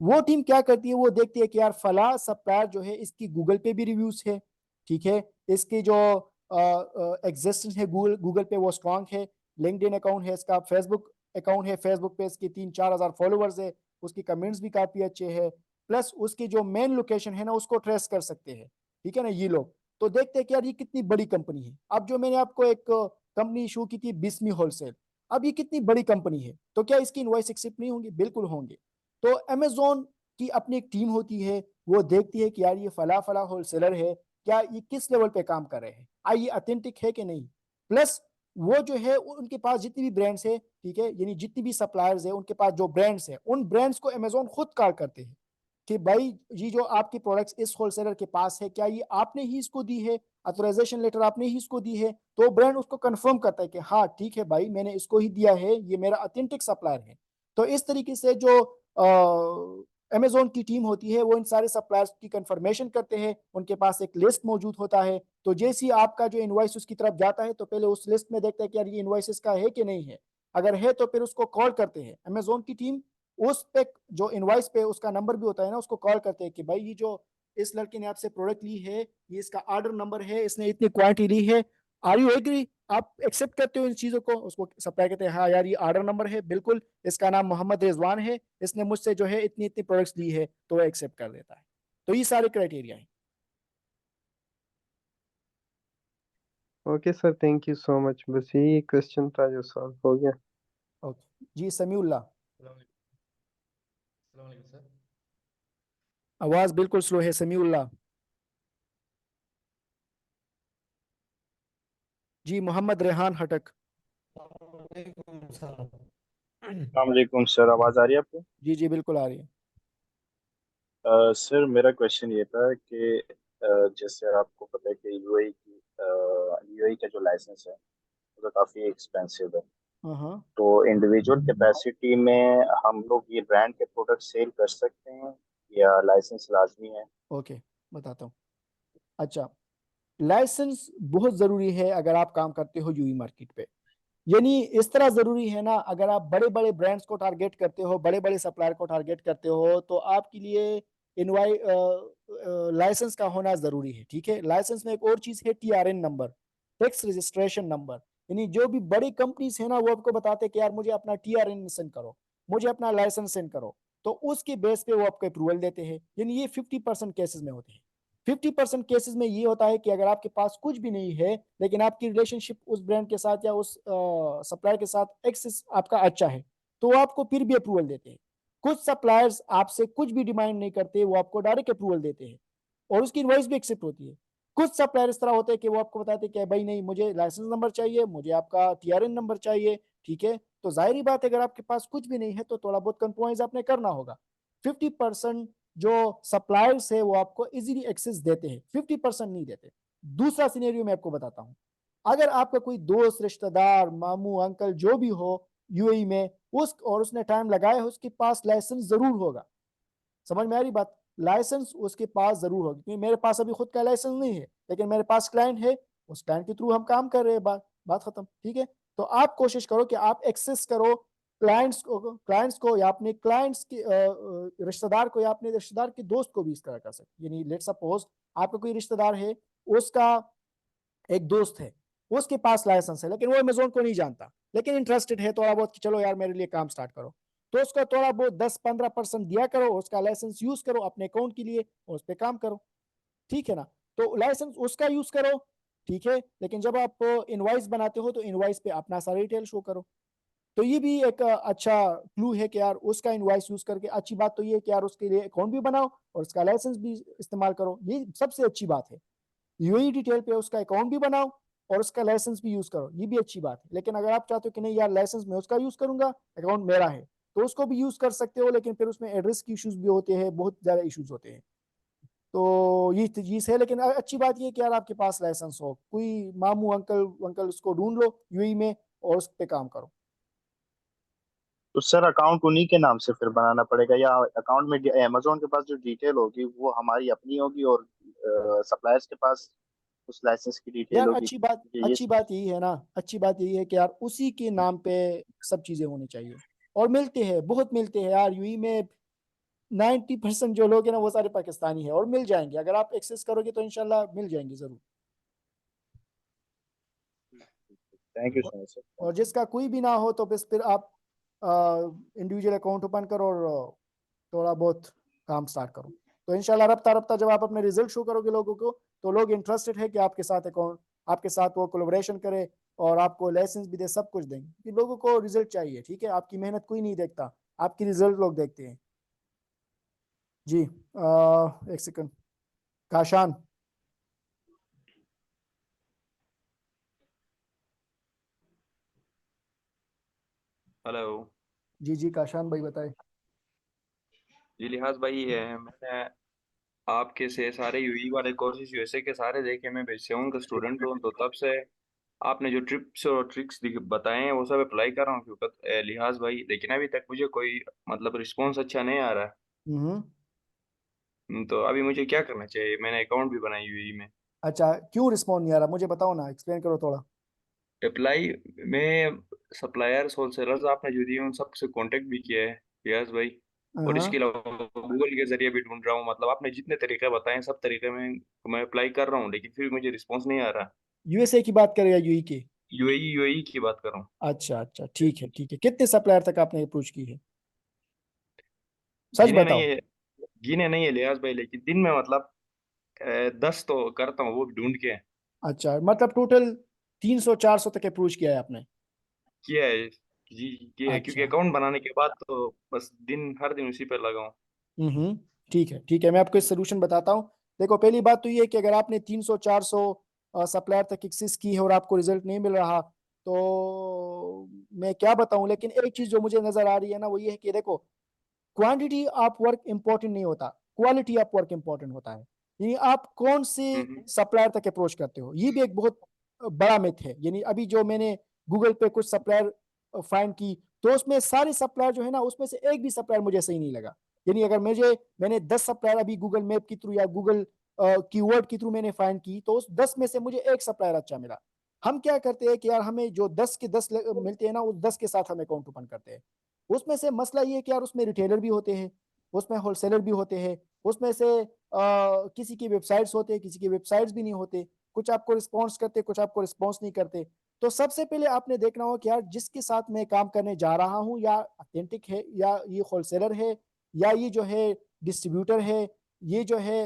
वो टीम क्या करती है, वो देखती है कि यार फला सप्लायर जो है इसकी गूगल पे भी रिव्यूज है, ठीक है, इसकी जो एग्जिस्टेंस है गूगल गूगल पे वो स्ट्रांग है, लिंक्डइन अकाउंट है इसका, फेसबुक अकाउंट है, फेसबुक पे इसकी 3-4 हजार फॉलोअर्स है, उसकी कमेंट्स भी काफी अच्छे हैं, प्लस उसकी जो मेन लोकेशन है ना उसको ट्रेस कर सकते हैं, ठीक है ना ये लोग। तो देखते हैं कि यार ये कितनी बड़ी कंपनी है। अब जो मैंने आपको एक कंपनी इशू की थी बिस्मी होलसेल, अब ये कितनी बड़ी कंपनी है, तो क्या इसकी इनवॉइस एक्सेप्ट नहीं होंगे? बिल्कुल होंगे। तो अमेजोन की अपनी एक टीम होती है, वो देखती है कि यार ये फला फला होलसेलर है, क्या ये किस लेवल पे काम कर रहे हैं, ये अथेंटिक है कि नहीं। प्लस वो जो है उनके पास जितनी भी ब्रांड्स है, ठीक है, यानी जितनी भी सप्लायर्स है उनके पास जो ब्रांड्स है, उन ब्रांड्स को अमेजोन खुद कॉल करते हैं कि भाई ये जो आपकी प्रोडक्ट्स इस होलसेलर के पास है, क्या ये आपने ही इसको दी है, ऑथराइजेशन लेटर आपने ही इसको दी है। तो ब्रांड उसको कंफर्म करता है कि हाँ ठीक है भाई, मैंने इसको ही दिया है, ये मेरा ऑथेंटिक सप्लायर है। तो इस तरीके से जो अमेजोन की टीम होती है वो इन सारे सप्लायर्स की कंफर्मेशन करते हैं, उनके पास एक लिस्ट मौजूद होता है। तो जैसे ही आपका जो इनवॉइस उसकी तरफ जाता है, तो पहले उस लिस्ट में देखते हैं कि यार ये इनवॉइस का है कि नहीं है। अगर है तो फिर उसको कॉल करते हैं, अमेजोन की टीम उस पे जो इनवॉइस पे उसका नंबर भी होता है ना, उसको कॉल करते हैं कि भाई ये जो इस लड़के ने आपसे प्रोडक्ट ली है, ये इसका ऑर्डर नंबर है, इसने इतनी क्वांटिटी ली है, आर यू एग्री, आप एक्सेप्ट करते हो इन चीजों को? उसको सप्लाई कहते हैं हाँ यार ये ऑर्डर नंबर है, बिल्कुल इसका नाम मोहम्मद रिजवान है, इसने मुझसे जो है इतनी इतनी प्रोडक्ट्स ली है, तो वो एक्सेप्ट कर देता है। तो ये सारे क्राइटेरिया है। Okay sir, thank you so much. बस यही क्वेश्चन था जो सॉल्व हो गया। ओके जी, समीउल्लाह। सर। आवाज बिल्कुल स्लो है समीउल्लाह। जी मोहम्मद रेहान हटक। अस्सलाम वालेकुम सर, आवाज़ आ रही है आपको? जी जी बिल्कुल आ रही है। सर मेरा क्वेश्चन ये था कि जैसे आपको पता है कि यूएई का जो लाइसेंस है वो तो काफ़ी एक्सपेंसिव है। हाँ तो इंडिविजुअल कैपेसिटी में हम लोग ये ब्रांड के प्रोडक्ट सेल कर सकते हैं या लाइसेंस लाजमी है? ओके, बताता हूँ। अच्छा, लाइसेंस बहुत जरूरी है अगर आप काम करते हो यूई मार्केट पे। यानी इस तरह जरूरी है ना, अगर आप बड़े बड़े ब्रांड्स को टारगेट करते हो, बड़े बड़े सप्लायर को टारगेट करते हो, तो आपके लिए इनवाई लाइसेंस का होना जरूरी है। ठीक है, लाइसेंस में एक और चीज है TRN number, tax registration number. यानी जो भी बड़ी कंपनीज है ना, वो आपको बताते हैं कि यार मुझे अपना टीआरएन सेंड करो, मुझे अपना लाइसेंस सेंड करो, तो उसके बेस पे वो आपको अप्रूवल देते हैं। यानी ये 50% केसेस में होते हैं। 50% केसेस में ये होता है कि अगर आपके पास कुछ भी नहीं है, लेकिन आपकी रिलेशनशिप उस ब्रांड के साथ या उस सप्लायर के साथ एक्सेस आपका अच्छा है, तो वो आपको फिर भी अप्रूवल देते हैं। कुछ सप्लायर्स आपसे कुछ भी डिमांड नहीं करते, वो आपको डायरेक्ट अप्रूवल देते हैं और उसकी इनवॉइस भी एक्सेप्ट होती है। कुछ सप्लायर इस तरह होते हैं कि वो आपको बताते हैं कि भाई नहीं, मुझे लाइसेंस नंबर चाहिए, मुझे आपका टीआरएन नंबर चाहिए। ठीक है, तो जाहिर बात है अगर आपके पास कुछ भी नहीं है तो थोड़ा बहुत कंप्रोमाइज आपने करना होगा। 50% जो सप्लायर्स है वो आपको इजीली एक्सेस देते हैं, 50% नहीं देते। दूसरा सिनेरियो मैं आपको बताता हूं, अगर आपका कोई दोस्त, रिश्तेदार, मामू, अंकल जो भी हो यूएई में, उसने टाइम लगाया है, उसके पास लाइसेंस जरूर होगा। समझ में आ रही बात? लाइसेंस उसके पास जरूर होगा, क्योंकि मेरे पास अभी खुद का लाइसेंस नहीं है, लेकिन मेरे पास क्लाइंट है, उस क्लाइंट के थ्रू हम काम कर रहे हैं, बात खत्म। ठीक है, तो आप कोशिश करो कि आप एक्सेस करो क्लाइंट्स को या अपने क्लाइंट्स के रिश्तेदार को या अपने रिश्तेदार के दोस्त को भी इस तरह कर सकते। यानी लेट सपोज आपका कोई रिश्तेदार है, उसका एक दोस्त है, उसके पास लाइसेंस है, लेकिन वो अमेजोन को नहीं जानता, लेकिन इंटरेस्टेड है थोड़ा बहुत कि चलो यार मेरे लिए काम स्टार्ट करो, तो उसका थोड़ा बहुत 10-15% दिया करो, उसका लाइसेंस यूज करो अपने अकाउंट के लिए और उस पर काम करो। ठीक है ना? तो लाइसेंस उसका यूज करो, ठीक है, लेकिन जब आप इनवाइस बनाते हो तो इनवाइस पे अपना सारा डिटेल शो करो। तो ये भी एक अच्छा क्लू है कि यार उसका इनवाइस यूज करके, अच्छी बात तो ये है कि यार उसके लिए अकाउंट भी बनाओ और उसका लाइसेंस भी इस्तेमाल करो, ये सबसे अच्छी बात है। यूएई डिटेल पे उसका अकाउंट भी बनाओ और उसका लाइसेंस भी यूज करो, ये भी अच्छी बात है। लेकिन अगर आप चाहते हो कि नहीं यार लाइसेंस मैं उसका यूज करूंगा, अकाउंट मेरा है, तो उसको भी यूज कर सकते हो, लेकिन फिर उसमें एड्रेस की इश्यूज भी होते हैं, बहुत ज्यादा इश्यूज होते हैं। तो ये चीज है, लेकिन अच्छी बात ये है कि यार आपके पास लाइसेंस हो, कोई मामू अंकल अंकल उसको ढूंढ लो यूएई में और उस पर काम करो। तो सर अकाउंट उन्हीं के नाम से फिर बनाना पड़ेगा या अकाउंट में अमेजोन के पास जो डिटेल होगी वो हमारी अपनी होगी और सप्लायर्स के पास उस लाइसेंस की डिटेल यार होगी? अच्छी बात, ये अच्छी बात यही है ना, अच्छी बात यही है कि यार उसी के नाम पे सब चीजें होनी चाहिए। और मिलते हैं, बहुत मिलते हैं यार यूएई में। 90% जो लोग हैं ना वो सारे पाकिस्तानी है, और मिल जाएंगे अगर आप एक्सेस करोगे तो इंशाल्लाह मिल जाएंगे जरूर। Thank you so much sir. और जिसका कोई भी ना हो तो बस फिर आप इंडिविजुअल अकाउंट ओपन करो और थोड़ा बहुत काम स्टार्ट करो। तो इंशाल्लाह रफ्ता रफ्ता जब आप अपने रिजल्ट शो करोगे लोगों को, तो लोग इंटरेस्टेड है कि आपके साथ अकाउंट, आपके साथ वो कोलैबोरेशन करे और आपको लाइसेंस भी दे, सब कुछ देंगे, कि लोगों को रिजल्ट चाहिए। ठीक है, आपकी मेहनत कोई नहीं देखता, आपकी रिजल्ट लोग देखते हैं। जी एक सेकंड, काशान। हेलो जी जी काशान भाई बताए। जी, लिहाज भाई मैंने आपके से सारे यूई वाले कोर्सेज यूएसए के सारे देखे। मैं बेच का स्टूडेंट हूँ, तो तब से आपने जो ट्रिप्स और ट्रिक्स बताए हैं वो सब अप्लाई कर रहा हूँ क्योंकि लिहाज भाई, लेकिन अभी तक मुझे कोई मतलब रिस्पॉन्स अच्छा नहीं आ रहा हम्म। है। तो अभी मुझे क्या करना चाहिए? मैंने अकाउंट भी बनाई यूई में। अच्छा, क्यों रिस्पॉन्ड नहीं आ रहा, मुझे बताओ ना, एक्सप्लेन करो थोड़ा। अप्लाई में सप्लायर्स होलसेलर्स आपने जो दिए उन सबसे कांटेक्ट भी किया है, यस भाई। और हाँ, इसके अलावा गूगल के जरिए भी ढूंढ रहा हूँ, मतलब आपने जितने तरीके बताए सब तरीके में मैं अप्लाई कर रहा हूँ, लेकिन फिर मुझे रिस्पॉन्स नहीं आ रहा। यूएसए की बात करें या यूई की? यूएई की बात कर रहा हूँ। अच्छा अच्छा, ठीक है ठीक है। कितने सप्लायर तक आपने अप्रोच की है, सच गिने नहीं बताओ? है, गिने नहीं है लियाज भाई, लेकिन दिन में मतलब 10 तो करता हूँ, वो भी ढूंढ के। अच्छा, मतलब टोटल 300 400 तक अप्रोच किया है आपने? किया है जी, किया है, क्योंकि अच्छा। अकाउंट बनाने के बाद तो बस दिन हर दिन उसी पे लगा हूँ। हम्म, ठीक है ठीक है, मैं आपको इस सोल्यूशन बताता हूँ। देखो, पहली बात तो ये है कि अगर आपने 300 400 सप्लायर तक एक्सेस की है और आपको रिजल्ट नहीं मिल रहा, तो मैं क्या बताऊं, लेकिन एक चीज जो मुझे नजर आ रही है ना, वो ये है कि देखो, क्वांटिटी ऑफ वर्क इंपॉर्टेंट नहीं होता, क्वालिटी ऑफ वर्क इंपॉर्टेंट होता है। यानी आप कौन से हम्म। सप्लायर तक अप्रोच करते हो, ये भी एक बहुत बड़ा मिथ है। यानी अभी जो मैंने गूगल पे कुछ सप्लायर फाइंड की, तो उसमें सारे सप्लायर जो है ना, उसमें से एक भी सप्लायर मुझे सही नहीं लगा। यानी अगर मैंने 10 सप्लायर अभी गूगल मैप के थ्रू या गूगल कीवर्ड के थ्रू मैंने फाइंड की, तो उस 10 में से मुझे एक सप्लायर अच्छा मिला। हम क्या करते हैं कि यार हमें जो 10 के 10 मिलते हैं ना, उस 10 के साथ हम अकाउंट ओपन करते हैं। उसमें से मसला ये है कि यार उसमें रिटेलर भी होते हैं, उसमें होलसेलर भी होते हैं, उसमें से किसी की वेबसाइट्स होते हैं, किसी की वेबसाइट्स भी नहीं होते, कुछ आपको रिस्पॉन्स करते, कुछ आपको रिस्पॉन्स नहीं करते। तो सबसे पहले आपने देखना हो कि यार जिसके साथ मैं काम करने जा रहा हूँ, या ऑथेंटिक है, या ये होलसेलर है, या ये जो है डिस्ट्रीब्यूटर है, ये जो है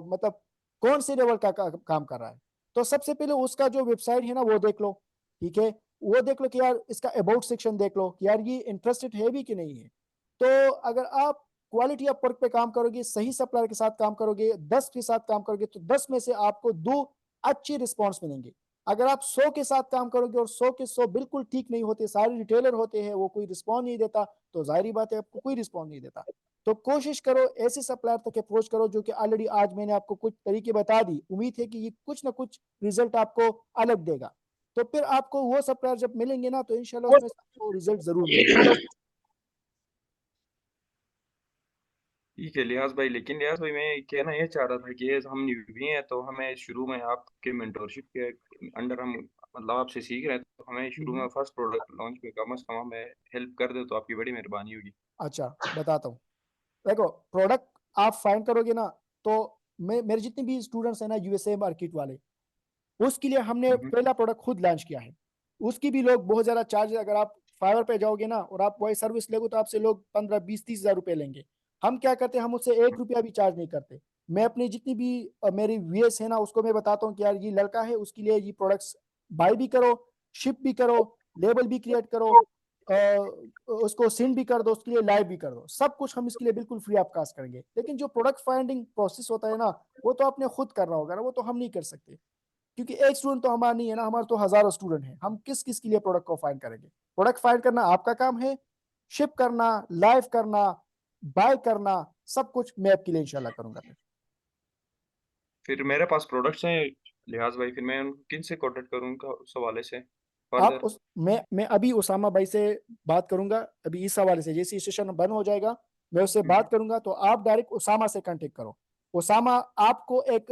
मतलब कौन से लेवल का काम कर रहा है। तो सबसे पहले उसका जो वेबसाइट है ना, वो देख लो, ठीक है। वो देख लो कि यार इसका अबाउट सेक्शन देख लो कि यार ये इंटरेस्टेड है भी कि नहीं है। तो अगर आप क्वालिटी ऑफ वर्क पे काम करोगे, सही सप्लायर के साथ काम करोगे, 10 के साथ काम करोगे, तो 10 में से आपको 2 अच्छे रिस्पॉन्स मिलेंगे। अगर आप 100 के साथ काम करोगे और 100 के 100 बिल्कुल ठीक नहीं होते, सारे रिटेलर होते हैं, वो कोई रिस्पॉन्स नहीं देता, तो जाहिर बात है आपको कोई रिस्पॉन्स नहीं देता। तो कोशिश करो ऐसे सप्लायर तक अप्रोच करो जो कि ऑलरेडी आज मैंने आपको कुछ तरीके बता दी, उम्मीद है कि ये कुछ ना कुछ रिजल्ट आपको अलग देगा। तो फिर आपको वो सप्लायर जब मिलेंगे ना, तो इंशाल्लाह उसमें आपको रिजल्ट जरूर मिलेगा। ठीक है लिहाज भाई, लेकिन लिहाज भाई मैं कहना ये चाह रहा था कि ये हम न्यूबी हैं, तो हमें शुरू में आपके मेंटोरशिप के अंडर हम मतलब आपसे सीख रहे हैं, तो हमें शुरू में फर्स्ट प्रोडक्ट लॉन्च में कम से कम हमें हेल्प कर दे तो आपकी बड़ी मेहरबानी होगी। अच्छा, बताता हूँ। देखो, प्रोडक्ट आप फाइंड करोगे ना, तो मेरे जितने भी स्टूडेंट्स हैं ना यूएसए मार्केट वाले, उसके लिए हमने हम्म। पहला प्रोडक्ट खुद लॉन्च किया है। उसकी भी लोग बहुत ज्यादा चार्ज, अगर आप फाइवर पे जाओगे ना और आप वही सर्विस लोगे, तो आपसे लोग 15 20 30 हज़ार रुपए लेंगे। हम क्या करते हैं, हम उससे 1 रुपया भी चार्ज नहीं करते। मैं अपनी जितनी भी मेरी वीएस है ना, उसको मैं बताता हूँ कि यार ये लड़का है, उसके लिए ये प्रोडक्ट्स बाय भी करो, शिप भी करो, लेबल भी क्रिएट करो, उसको सेंड भी कर दो, उसके लिए लाइव भी कर दो, सब कुछ हम इसके लिए बिल्कुल फ्री ऑफ कॉस्ट करेंगे। लेकिन जो प्रोडक्ट फाइंडिंग प्रोसेस होता है ना, वो तो आपने खुद करना होगा ना, वो तो हम नहीं कर सकते, क्योंकि एक स्टूडेंट तो हमारा नहीं है ना, हमारे तो हजारों स्टूडेंट हैं। हम किस किस के लिए प्रोडक्ट को फाइंड करेंगे? प्रोडक्ट फाइंड करना आपका काम है, शिप करना, लाइव करना, बाय करना, सब कुछ मैं आपके लिए इंशाल्लाह करूंगा। फिर मेरे पास प्रोडक्ट्स हैं लिहाज भाई, फिर मैं किन से कॉन्टेक्ट करूँ उनका उस हवाले से आप फर्दर? उस मैं अभी उसामा भाई से बात करूंगा, अभी इस हवाले से, जैसे स्टेशन बंद हो जाएगा मैं उससे बात करूंगा, तो आप डायरेक्ट उसामा से कांटेक्ट करो। उसामा आपको एक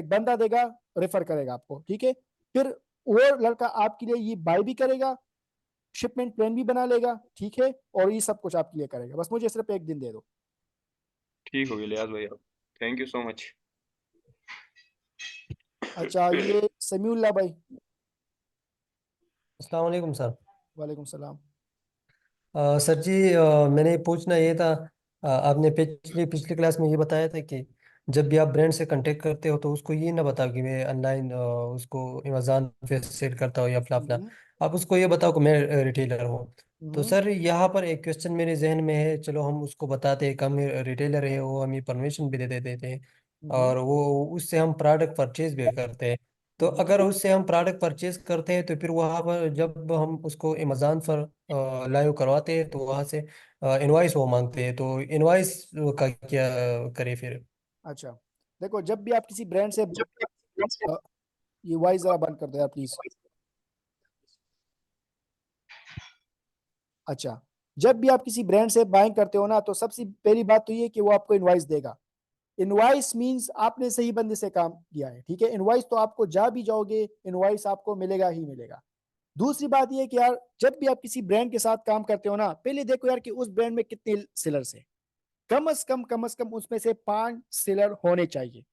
बंदा देगा, रेफर करेगा आपको, ठीक है। फिर वो लड़का आपके लिए ये बाय भी करेगा, शिपमेंट प्लान भी बना लेगा, ठीक है, और ये सब कुछ आपके लिए करेगा। बस मुझे सिर्फ एक दिन दे दो। ठीक हो गया लिहाज भाई, आप थैंक यू सो मच। अच्छा, ये समीउल्लाह भाई। अस्सलाम वालेकुम सर। वालेकुम सलाम। सर जी, मैंने पूछना ये था, आपने पिछली पिछली क्लास में ये बताया था कि जब भी आप ब्रांड से कांटेक्ट करते हो तो उसको ये ना बताओ कि मैं ऑनलाइन उसको अमेज़न पे सेल करता हूँ या फला फला। हम्म, आप उसको ये बताओ कि मैं रिटेलर हूँ। तो हम्म, सर यहाँ पर एक क्वेश्चन मेरे जहन में है, चलो हम उसको बताते हैं कि हम रिटेलर है, वो हमें परमिशन भी दे देते हैं हम्म, और वो उससे हम प्रोडक्ट परचेज भी करते हैं। तो हम्म। अगर उससे हम प्रोडक्ट परचेज करते हैं तो फिर वहाँ पर जब हम उसको अमेज़न पर लाइव करवाते हैं तो वहाँ से इनवॉइस वो मांगते हैं, तो इनवॉइस का क्या करें फिर? अच्छा, देखो, जब भी आप किसी ब्रांड से अ, ये वॉइस जरा बंद कर दो यार प्लीज। अच्छा, जब भी आप किसी ब्रांड से बाइंग करते हो ना, तो सबसे पहली बात तो ये कि वो आपको इनवॉइस देगा। इनवॉइस मींस आपने सही बंदे से काम किया है, ठीक है। इनवॉइस तो आपको, जा भी जाओगे इनवॉइस आपको मिलेगा ही मिलेगा। दूसरी बात ये कि यार जब भी आप किसी ब्रांड के साथ काम करते हो ना, पहले देखो यार कि उस ब्रांड में कितने सेलर्स है। कम से कम उसमें से 5 सेलर होने चाहिए,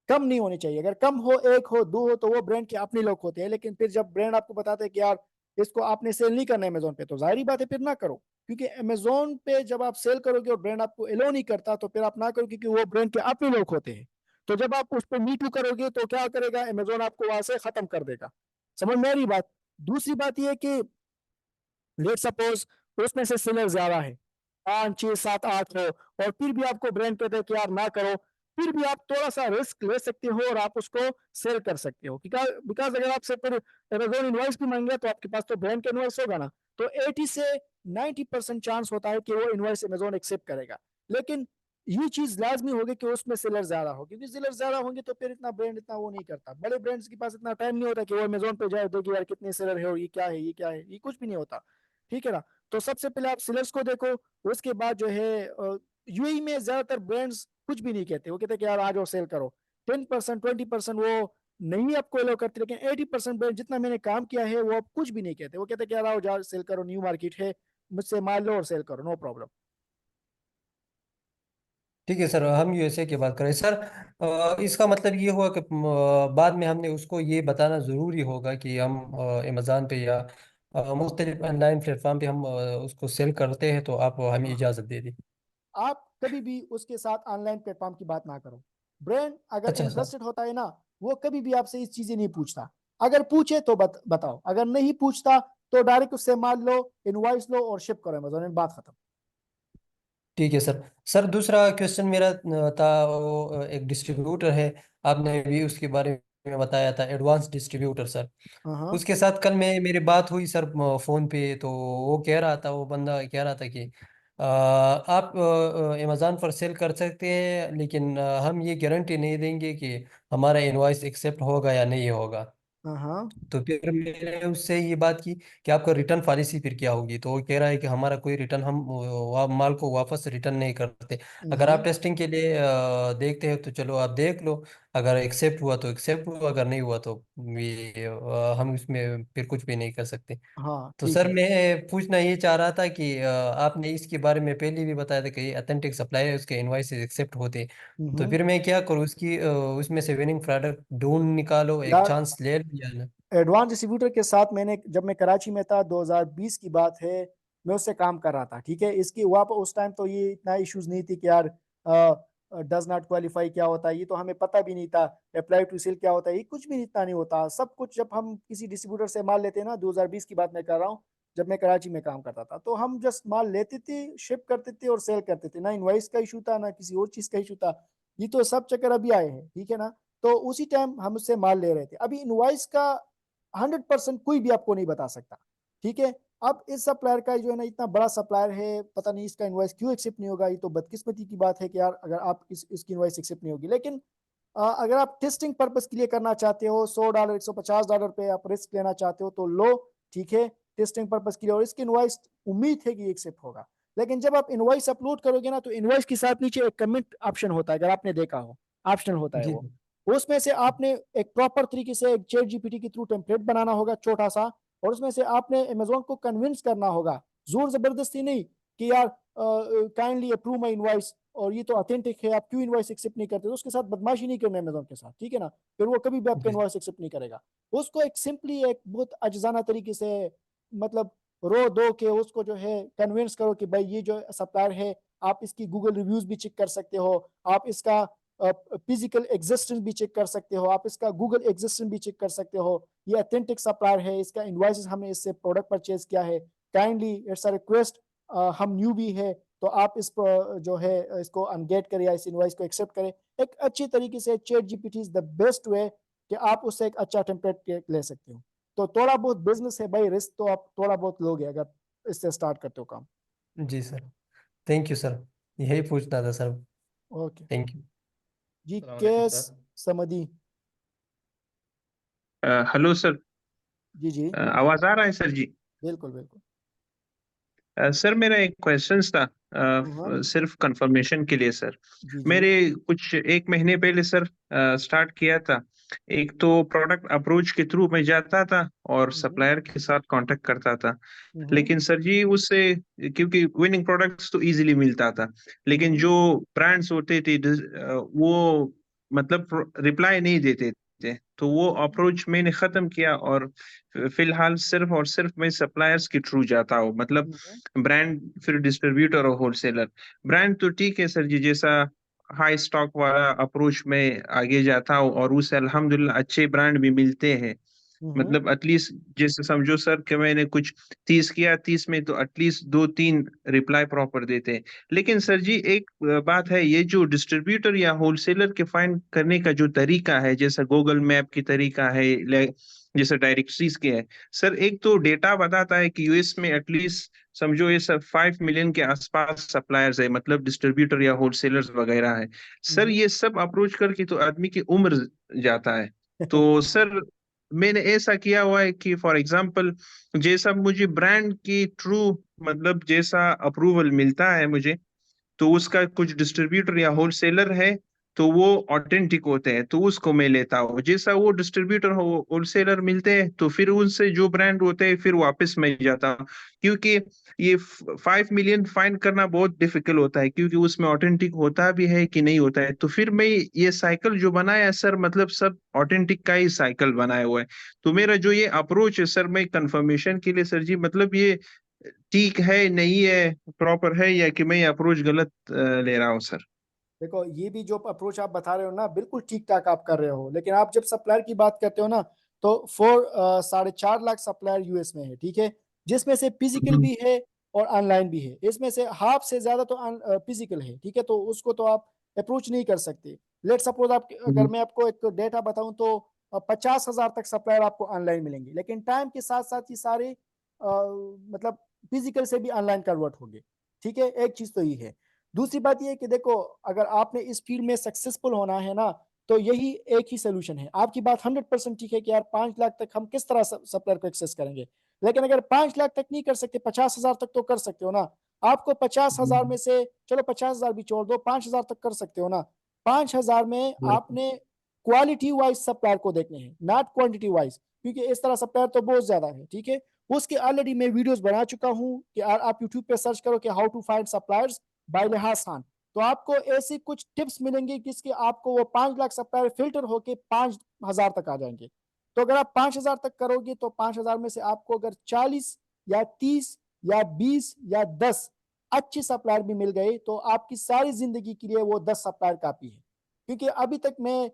कम नहीं होने चाहिए। अगर कम हो, 1 हो, 2 हो, तो वो ब्रांड के अपने लोग होते हैं। लेकिन फिर जब ब्रांड आपको बताते हैं कि यार इसको आपने सेल नहीं करना है अमेजोन पे, तो जाहिर बात है फिर ना करो। क्योंकि अमेजोन पे जब आप सेल करोगे और ब्रांड आपको एलो नहीं करता, तो फिर आप ना करो, क्योंकि वो ब्रांड के अपने लोग होते हैं। तो जब आप उस पर मी टू करोगे तो क्या करेगा, अमेजोन आपको वहां से खत्म कर देगा। समझ में आ रही बात। दूसरी बात यह कि लेट सपोज उसमें से सेलर ज्यादा है, 5 6 7 8 हो, और फिर भी आपको ब्रांड कहते हैं कि यार ना करो, फिर भी आप थोड़ा सा रिस्क ले सकते हो और आप उसको सेल कर सकते हो। बिकॉज अगर आपसे फिर अमेजोन इनवॉइस भी मांगे तो आपके पास तो ब्रांड का इनवॉइस होगा ना, तो 80 से 90% चांस होता है कि वो इनवॉइस अमेजोन एक्सेप्ट करेगा। लेकिन ये चीज लाजमी होगी कि उसमें सेलर ज्यादा हो, क्योंकि सेलर ज्यादा होंगे तो फिर इतना ब्रांड इतना वो नहीं करता। बड़े ब्रांड्स के पास इतना टाइम नहीं होता कि वो अमेजोन पे जाए देखिए यार कितने सेलर है और ये क्या है, ये क्या है, ये कुछ भी नहीं होता। ठीक है ना। तो सबसे पहले आप सेलर्स को देखो, उसके बाद जो है यूएई में ज्यादातर ब्रांड्स कुछ भी नहीं कहते, वो कहते हैं कि यार आ जाओ सेल करो। 10% 20% वो नहीं आपको अलाउ करते, लेकिन 80% ब्रांड जितना मैंने काम किया है वो अब कुछ भी नहीं कहते। वो कहते हैं कि यार आओ जाओ सेल करो, न्यू मार्केट है, मुझसे माल लो और सेल करो, नो प्रॉब्लम। ठीक है सर, हम यूएसए की बात करें सर। इसका मतलब ये हुआ कि बाद में हमने उसको ये बताना ज़रूरी होगा कि हम अमेज़ान पे या मुख्तलिफ ऑनलाइन प्लेटफॉर्म पे हम उसको सेल करते हैं, तो आप हमें हाँ, इजाज़त दे दी। आप कभी भी उसके साथ ऑनलाइन प्लेटफॉर्म की बात ना करो। ब्रांड अगर अच्छा सर। इंटरेस्टेड होता है ना, वो कभी भी आपसे इस चीजें नहीं पूछता। अगर पूछे तो बताओ, अगर नहीं पूछता तो डायरेक्ट उससे माल लो, इनवॉइस लो और शिप करो अमेजोन में, बात खत्म। ठीक है सर। सर दूसरा क्वेश्चन मेरा था, वो एक डिस्ट्रीब्यूटर है, आपने भी उसके बारे में बताया था, एडवांस डिस्ट्रीब्यूटर सर। हाँ हाँ उसके साथ कल में मेरी बात हुई सर फ़ोन पे, तो वो कह रहा था, वो बंदा कह रहा था कि आप अमेज़ान पर सेल कर सकते हैं, लेकिन हम ये गारंटी नहीं देंगे कि हमारा इनवॉइस एक्सेप्ट होगा या नहीं होगा। हाँ हाँ। तो फिर मैंने उससे ये बात की कि आपका रिटर्न पॉलिसी फिर क्या होगी, तो वो कह रहा है कि हमारा कोई रिटर्न, हम माल को वापस रिटर्न नहीं करते। अगर आप हाँ टेस्टिंग के लिए देखते हैं तो चलो आप देख लो, अगर एक्सेप्ट हुआ तो एक्सेप्ट हुआ, अगर नहीं हुआ तो हम इसमें फिर कुछ भी नहीं कर सकते। हाँ। तो ठीक सर है। मैं पूछना ये चाह रहा था कि आपने इसके बारे में पहले भी बताया था कि अथेंटिक सप्लायर उसके इनवॉइसेस एक्सेप्ट होते हैं, तो हम्म। फिर मैं क्या करूँ, उसकी उसमें से विनिंग प्रोडक्ट ढूंढ निकालो, एक यार चांस ले लिया ना। एडवांस डिस्ट्रीब्यूटर के साथ मैंने, जब मैं कराची में था 2020 की बात है, मैं उससे काम कर रहा था। ठीक है, इसकी वहाँ पर उस टाइम तो ये इतना इश्यूज नहीं थी कि यार डज नॉट क्वालिफाई क्या होता है, ये तो हमें पता भी नहीं था। अप्लाई टू सेल क्या होता है, ये कुछ भी इतना नहीं होता। सब कुछ जब हम किसी डिस्ट्रीब्यूटर से माल लेते हैं ना, 2020 की बात मैं कर रहा हूँ, जब मैं कराची में काम करता था, तो हम जस्ट माल लेते थे, शिप करते थे और सेल करते थे। ना इनवॉइस का इशू था, ना किसी और चीज का इशू था। ये तो सब चक्कर अभी आए हैं, ठीक है ना। तो उसी टाइम हम उससे माल ले रहे थे। अभी इनवॉइस का 100% कोई भी आपको नहीं बता सकता। ठीक है। अब इस सप्लायर का जो है ना, इतना बड़ा सप्लायर है, पता नहीं इसका इनवॉइस क्यों एक्सेप्ट नहीं होगा। ये तो बदकिस्मती की बात है कि यार अगर आप इसकी इनवॉइस एक्सेप्ट नहीं होगी। लेकिन अगर आप टेस्टिंग पर्पस के लिए करना चाहते हो, $100 $150 पे आप रिस्क लेना चाहते हो तो लो, ठीक है, टेस्टिंग पर्पस के लिए। और इसकी इनवॉइस उम्मीद है कि एक्सेप्ट होगा। लेकिन जब आप इनवॉइस अपलोड करोगे ना, तो इनवॉइस के साथ नीचे एक कमेंट ऑप्शन होता है, अगर आपने देखा हो, ऑप्शनल होता है जी वो। उसमें से आपने एक प्रॉपर तरीके से एक चैट जीपीटी के थ्रू टेम्पलेट बनाना होगा छोटा सा, और उसमें से आपने अमेजोन को कन्विंस करना होगा, जोर जबरदस्ती नहीं, कि यार काइंडली अप्रूव माई इनवॉइस और ये तो ऑथेंटिक है, आप क्यों इनवॉइस एक्सेप्ट नहीं करते। तो उसके साथ बदमाशी नहीं करना अमेजोन के साथ, ठीक है ना। फिर वो कभी भी आपका जी इनवॉइस एक्सेप्ट नहीं करेगा। उसको एक सिंपली एक बहुत अजाना तरीके से, मतलब रो दो के उसको जो है कन्विंस करो कि भाई ये जो सप्लायर है, आप इसकी गूगल रिव्यूज भी चेक कर सकते हो, आप इसका फिजिकल एग्जिस्टेंस भी चेक कर सकते हो, आप इसका गूगल एग्जिस्टेंस भी चेक कर सकते हो, ये अथेंटिक सप्लायर है, इसका इनवॉइसेस हमने इससे प्रोडक्ट परचेज किया है, काइंडली इट्स अ रिक्वेस्ट, हम न्यू भी है, तो आप इस जो है इसको अनगेट करें या इस इनवॉइस को एक्सेप्ट करें। एक अच्छी तरीके से chat GPT is the best way कि आप उससे एक अच्छा टेम्पलेट ले सकते हो। तो थोड़ा बहुत बिजनेस है भाई, रिस्क तो आप थोड़ा बहुत लोगे अगर इससे स्टार्ट करते हो काम। जी सर, थैंक यू सर, यही पूछना था सर। Okay thank you. जी। अस्सलाम वालेकुम केस सर। समदी। Hello sir. जी जी। आवाज आ रहा है सर जी? बिल्कुल बिल्कुल। सर मेरा एक क्वेश्चन था हाँ सिर्फ कंफर्मेशन के लिए सर। जी जी मेरे कुछ 1 महीने पहले सर स्टार्ट किया था। एक तो प्रोडक्ट अप्रोच के थ्रू मैं जाता था और सप्लायर के साथ कांटेक्ट करता था। लेकिन सर जी उससे, क्योंकि विनिंग प्रोडक्ट्स तो इजीली मिलता था, लेकिन जो ब्रांड्स होते थे वो मतलब रिप्लाई नहीं देते थे। तो वो अप्रोच मैंने खत्म किया और फिलहाल सिर्फ और सिर्फ मैं सप्लायर्स के थ्रू जाता हूँ। मतलब ब्रांड फिर डिस्ट्रीब्यूटर और होलसेलर। ब्रांड तो ठीक है सर जी, जैसा हाई स्टॉक वाला अप्रोच में आगे जाता हूँ और उससे अल्हम्दुलिल्लाह अच्छे ब्रांड भी मिलते हैं। मतलब एटलीस्ट जैसे समझो सर कि मैंने कुछ 30 किया, 30 में तो एटलीस्ट 2-3 रिप्लाई प्रॉपर देते हैं। लेकिन सर जी एक बात है, ये जो डिस्ट्रीब्यूटर या होलसेलर के फाइंड करने का जो तरीका है, जैसा गूगल मैप की तरीका है, जैसे डायरेक्टरीज के है सर, एक तो डेटा बताता है कि यूएस में एटलीस्ट समझो ये सब 5 मिलियन के आसपास सप्लायर्स है, मतलब डिस्ट्रीब्यूटर या होलसेलर्स वगैरह है सर। ये सब अप्रोच करके तो आदमी की उम्र जाता है। तो सर मैंने ऐसा किया हुआ है कि फॉर एग्जांपल जैसा मुझे ब्रांड की ट्रू, मतलब जैसा अप्रूवल मिलता है मुझे, तो उसका कुछ डिस्ट्रीब्यूटर या होलसेलर है तो वो ऑथेंटिक होते हैं तो उसको मैं लेता हूँ। जैसा वो डिस्ट्रीब्यूटर हो होलसेलर मिलते हैं तो फिर उनसे जो ब्रांड होते हैं फिर वापस मैं जाता हूँ। क्योंकि ये 5 मिलियन फाइंड करना बहुत डिफिकल्ट होता है, क्योंकि उसमें ऑथेंटिक होता भी है कि नहीं होता है। तो फिर मैं ये साइकिल जो बनाया है सर, मतलब सब ऑथेंटिक का ही साइकिल बनाया हुआ है। तो मेरा जो ये अप्रोच है सर, मैं कंफर्मेशन के लिए सर जी, मतलब ये ठीक है नहीं है, प्रॉपर है, या कि मैं अप्रोच गलत ले रहा हूँ सर? देखो, ये भी जो अप्रोच आप बता रहे हो ना, बिल्कुल ठीक ठाक आप कर रहे हो, लेकिन आप जब सप्लायर की बात करते हो ना, तो 4.5 लाख सप्लायर यूएस में है, ठीक है, जिसमें से फिजिकल भी है और ऑनलाइन भी है। इसमें से हाफ से ज्यादा तो फिजिकल है, ठीक है, तो उसको तो आप अप्रोच नहीं कर सकते। लेट सपोज आप, अगर मैं आपको एक डेटा बताऊं तो 50,000 तक सप्लायर आपको ऑनलाइन मिलेंगे, लेकिन टाइम के साथ साथ ये सारे मतलब फिजिकल से भी ऑनलाइन कन्वर्ट होंगे, ठीक है। एक चीज तो ये है। दूसरी बात ये है कि देखो, अगर आपने इस फील्ड में सक्सेसफुल होना है ना, तो यही एक ही सोल्यूशन है। आपकी बात 100% ठीक है कि यार 5 लाख तक हम किस तरह सप्लायर को एक्सेस करेंगे, लेकिन अगर 5 लाख तक नहीं कर सकते, 50,000 तक तो कर सकते हो ना। आपको 50,000 में से, चलो 50,000 भी छोड़ दो, 5,000 तक कर सकते हो ना। 5,000 में आपने क्वालिटी वाइज सप्लायर को देखने हैं, नॉट क्वांटिटी वाइज, क्योंकि इस तरह सप्लायर तो बहुत ज्यादा है, ठीक है। उसके ऑलरेडी मैं वीडियोस बना चुका हूं कि आप यूट्यूब पे सर्च करो कि how to find suppliers by Lihaz Khan, तो आपको ऐसी कुछ टिप्स मिलेंगी जिसके आपको वो 5 लाख सप्लायर फिल्टर होके 5,000 तक आ जाएंगे। तो अगर आप 5,000 तक करोगे तो 5,000 में से आपको अगर 40 या 30 या 20 या 10 अच्छे सप्लायर भी मिल गए, तो आपकी सारी जिंदगी के लिए वो 10 सप्लायर काफी है। क्योंकि अभी तक मैं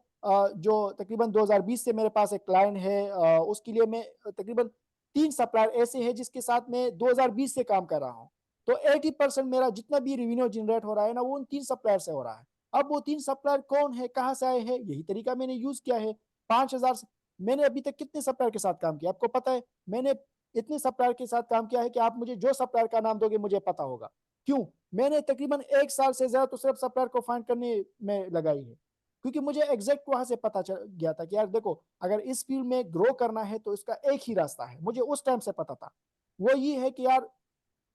जो तकरीबन 2020 से मेरे पास एक क्लाइंट है, उसके लिए मैं तकरीबन 3 सप्लायर ऐसे हैं जिसके साथ मैं 2020 से काम कर रहा हूँ। तो 80% मेरा जितना भी रेवेन्यू जनरेट हो रहा है ना, वो उन 3 सप्लायर से हो रहा है। अब वो 3 सप्लायर कौन है, कहाँ से आए हैं, यही तरीका मैंने यूज किया है। 5,000 से मैंने अभी तक कितने सप्लायर के साथ काम किया आपको पता है? मैंने इतने सप्लायर के साथ काम किया है कि आप मुझे जो सप्लायर का नाम दोगे मुझे पता होगा। क्यों? मैंने तकरीबन 1 साल से ज्यादा तो सिर्फ सप्लायर को फाइंड करने में लगाई है, क्योंकि मुझे एग्जैक्ट वहां से पता चल गया था कि यार देखो, अगर इस फील्ड में ग्रो करना है तो इसका एक ही रास्ता है, मुझे उस टाइम से पता था। वो ये है कि यार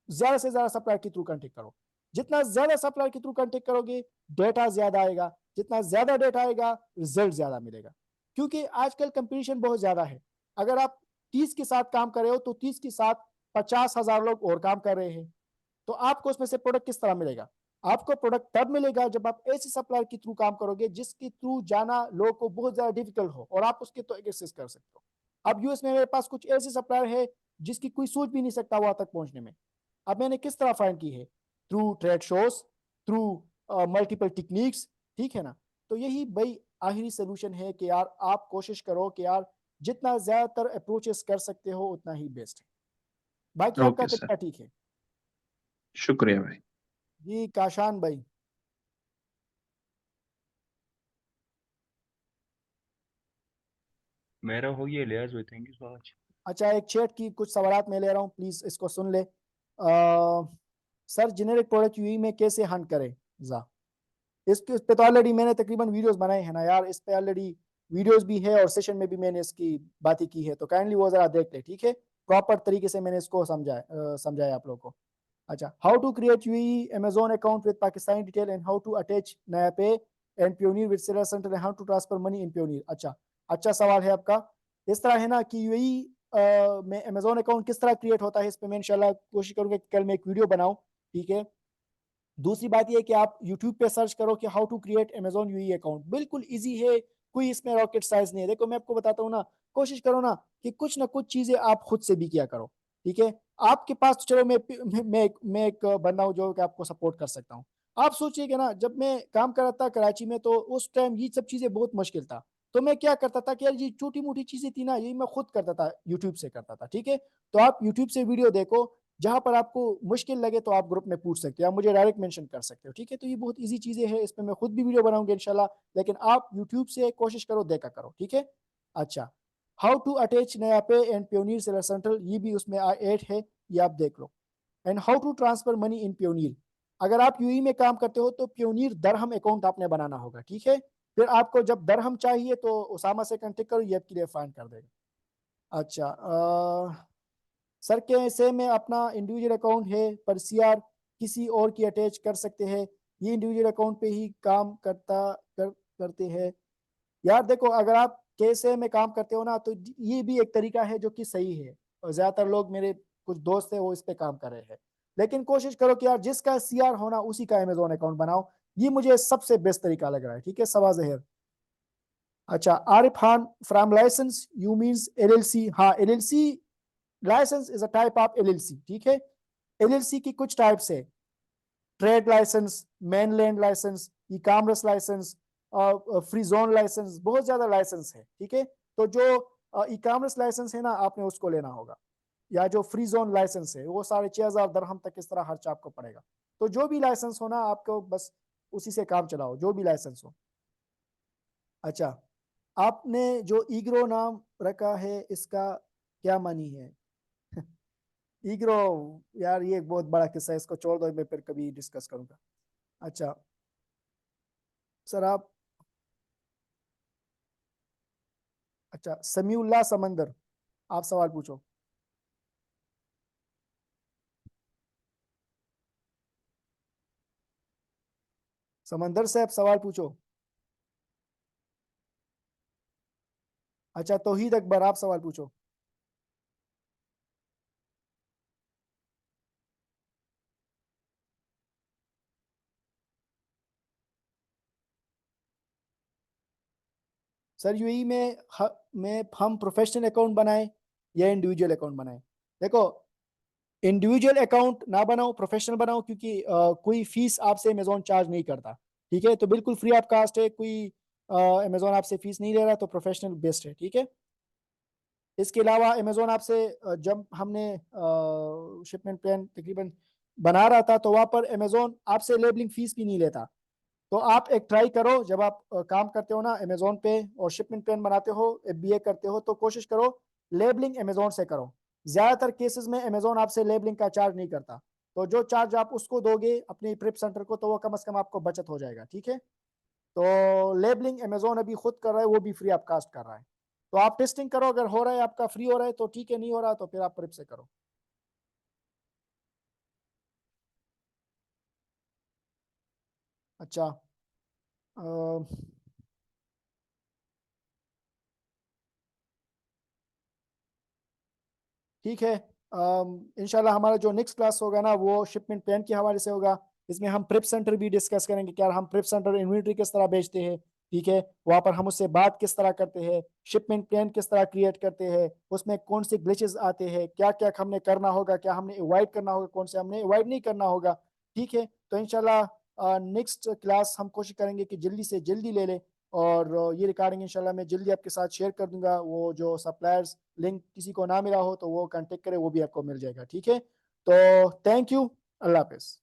ज्यादा से ज्यादा सप्लायर के थ्रू कांटेक्ट करो। जितना ज्यादा सप्लायर के थ्रू कांटेक्ट करोगे, डेटा ज्यादा आएगा, जितना ज्यादा डेटा आएगा रिजल्ट ज्यादा मिलेगा। क्योंकि आजकल कंपटीशन बहुत ज्यादा है। अगर आप 30 के साथ काम कर रहे हो तो 30 के साथ 50,000 लोग और काम कर रहे हैं, तो आपको उसमें से प्रोडक्ट किस तरह मिलेगा? आपको प्रोडक्ट तब मिलेगा जब आप ऐसे सप्लायर के थ्रू काम करोगे जिसके थ्रू जाना लोगों को बहुत ज्यादा डिफिकल्ट हो और आप उसके तो एक्सेस कर सकते हो। अब यूएस में मेरे पास कुछ ऐसे सप्लायर है जिसकी कोई सोच भी नहीं सकता वहां तक पहुंचने में। अब मैंने किस तरह फाइंड की है? Through trade shows, through multiple techniques, ठीक है ना। तो यही भाई आखिरी सोल्यूशन है कि यार आप कोशिश करो कि यार जितना ज्यादातर अप्रोचेस कर सकते हो उतना ही बेस्ट है। बाकी आपका ओके सर, तरीका ठीक है। शुक्रिया भाई। जी काशान भाई। मेरा हो गया लिहाज भाई, थैंक यू सो मच। अच्छा, एक चैट की कुछ सवालात मैं ले रहा हूँ, प्लीज इसको सुन ले। सर जेनेरिक प्रोडक्ट यूई में कैसे हंट करें जा? इस पे तो ऑलरेडी मैंने तकरीबन वीडियोस बनाए हैं ना यार, इस पे ऑलरेडी वीडियोस भी है और सेशन में भी मैंने इसकी बातें की है, तो काइंडली वो जरा देख ले, ठीक है। प्रॉपर तरीके से मैंने इसको समझाया आप लोगों को। अच्छा, how to create UAE Amazon account with Pakistani detail and how to attach NayaPay and Payoneer with seller centre and how to transfer money in Payoneer. अच्छा, अच्छा सवाल है आपका। इस तरह है ना कि यूएई में अमेजोन अकाउंट किस तरह क्रिएट होता है, इस पे मैं इंशाल्लाह कोशिश करूंगा कि कल मैं एक वीडियो बनाऊं, ठीक है। दूसरी बात यह है कि आप YouTube पे सर्च करो कि how to create Amazon UAE account, बिल्कुल इजी है, कोई इसमें रॉकेट साइंस नहीं है। देखो मैं आपको बताता हूँ ना, कोशिश करो ना कि कुछ ना कुछ चीजें आप खुद से भी किया करो, ठीक है। आपके पास चलो मैं एक बंदा हूँ जो कि आपको सपोर्ट कर सकता हूँ। आप सोचिए कि ना, जब मैं काम कर रहा था कराची में तो उस टाइम ये सब चीजें बहुत मुश्किल था। तो मैं क्या करता था कि यार ये छोटी मोटी चीजें थी ना, ये मैं खुद करता था, यूट्यूब से करता था, ठीक है। तो आप यूट्यूब से वीडियो देखो, जहां पर आपको मुश्किल लगे तो आप ग्रुप में पूछ सकते हो, आप मुझे डायरेक्ट मेंशन कर सकते हो, ठीक है। तो ये बहुत इजी चीजें हैं, इस पे मैं खुद भी वीडियो बनाऊंगा इंशाल्लाह, लेकिन आप यूट्यूब से कोशिश करो, देखा करो, ठीक है। अच्छा, how to attach NayaPay and प्योनीर seller central, ये भी उसमें ऐड है, ये आप देख लो। And how to transfer money in Payoneer, अगर आप यूई में काम करते हो तो प्योनीर दरहम अकाउंट आपने बनाना होगा, ठीक है। फिर आपको जब दरहम चाहिए तो उसामा से कांटेक्ट करो, ये आपके लिए फाइन कर देगा। अच्छा, सर कैसे में अपना इंडिविजुअल अकाउंट है पर सीआर किसी और की अटैच कर सकते हैं, ये इंडिविजुअल अकाउंट पे ही काम करते हैं। यार देखो, अगर आप कैसे में काम करते हो ना, तो ये भी एक तरीका है जो कि सही है, और ज्यादातर लोग, मेरे कुछ दोस्त है वो इस पे काम कर रहे हैं। लेकिन कोशिश करो कि यार जिसका सीआर होना उसी का अमेजोन अकाउंट बनाओ, ये मुझे सबसे बेस्ट तरीका लग रहा है, ठीक है। सवा जहर। अच्छा, Arif Khan from licence you means LLC, हाँ LLC licence is a type of LLC, ठीक है। एलएलसी की कुछ टाइप्स है, trade licence, mainland licence, e commerce licence, free zone licence, बहुत ज्यादा लाइसेंस है, ठीक है। तो जो ई कॉमर्स लाइसेंस है ना, आपने उसको लेना होगा, या जो फ्री जोन लाइसेंस है वो 6,500 दरहम तक इस तरह खर्च आपको पड़ेगा। तो जो भी लाइसेंस हो ना, आपको बस उसी से काम चलाओ, जो भी लाइसेंस हो। अच्छा, आपने जो ईग्रो नाम रखा है इसका क्या मानी है? ईग्रो, यार ये एक बहुत बड़ा किस्सा है, इसको छोड़ दो, मैं फिर कभी डिस्कस करूंगा। अच्छा सर आप, अच्छा समीउल्लाह समंदर, आप सवाल पूछो। समंदर से आप सवाल पूछो। अच्छा तौहीद अकबर, आप सवाल पूछो। सर यूएई में हम प्रोफेशनल अकाउंट बनाए या इंडिविजुअल अकाउंट बनाए? देखो, इंडिविजुअल अकाउंट ना बनाओ, प्रोफेशनल बनाओ, क्योंकि कोई फीस आपसे अमेजोन चार्ज नहीं करता, ठीक है। तो बिल्कुल फ्री ऑफ कास्ट है, कोई अमेजोन आपसे फीस नहीं ले रहा, तो प्रोफेशनल बेस्ट है, ठीक है। इसके अलावा अमेजोन आपसे जब हमने शिपमेंट प्लान तकरीबन बना रहा था, तो वहाँ पर अमेजोन आपसे लेबलिंग फीस भी नहीं लेता। तो आप एक ट्राई करो, जब आप काम करते हो ना अमेजोन पे और शिपमेंट प्लान बनाते हो, बीए करते हो, तो कोशिश करो लेबलिंग अमेजोन से करो। ज्यादातर केसेस में अमेजोन आपसे लेबलिंग का चार्ज नहीं करता, तो जो चार्ज आप उसको दोगे अपने प्रिप सेंटर को, तो वो कम से कम आपको बचत हो जाएगा, ठीक है। तो लेबलिंग अमेजोन अभी खुद कर रहा है, वो भी फ्री ऑफ कास्ट कर रहा है। तो आप टेस्टिंग करो, अगर हो रहा है आपका फ्री हो रहा है तो ठीक है, नहीं हो रहा तो फिर आप प्रिप से करो। अच्छा, अ, ठीक है। इंशाल्लाह हमारा जो नेक्स्ट क्लास होगा ना, वो शिपमेंट प्लान के हवाले से होगा। इसमें हम प्रिप सेंटर भी डिस्कस करेंगे, क्या हम प्रिप सेंटर इन्वेंट्री किस तरह बेचते हैं, ठीक है। वहां पर हम उससे बात किस तरह करते हैं, शिपमेंट प्लान किस तरह क्रिएट करते हैं, उसमें कौन से ग्लिचेस आते हैं, क्या क्या हमने करना होगा, क्या हमने अवॉइड करना होगा, कौन से हमने अवॉइड नहीं करना होगा, ठीक है। तो इंशाल्लाह नेक्स्ट क्लास हम कोशिश करेंगे कि जल्दी से जल्दी ले लें, और ये रिकॉर्डिंग इंशाल्लाह मैं जल्दी आपके साथ शेयर कर दूंगा। वो जो सप्लायर्स लिंक किसी को ना मिला हो तो वो कांटेक्ट करे, वो भी आपको मिल जाएगा, ठीक है। तो थैंक यू, अल्लाह हाफिज।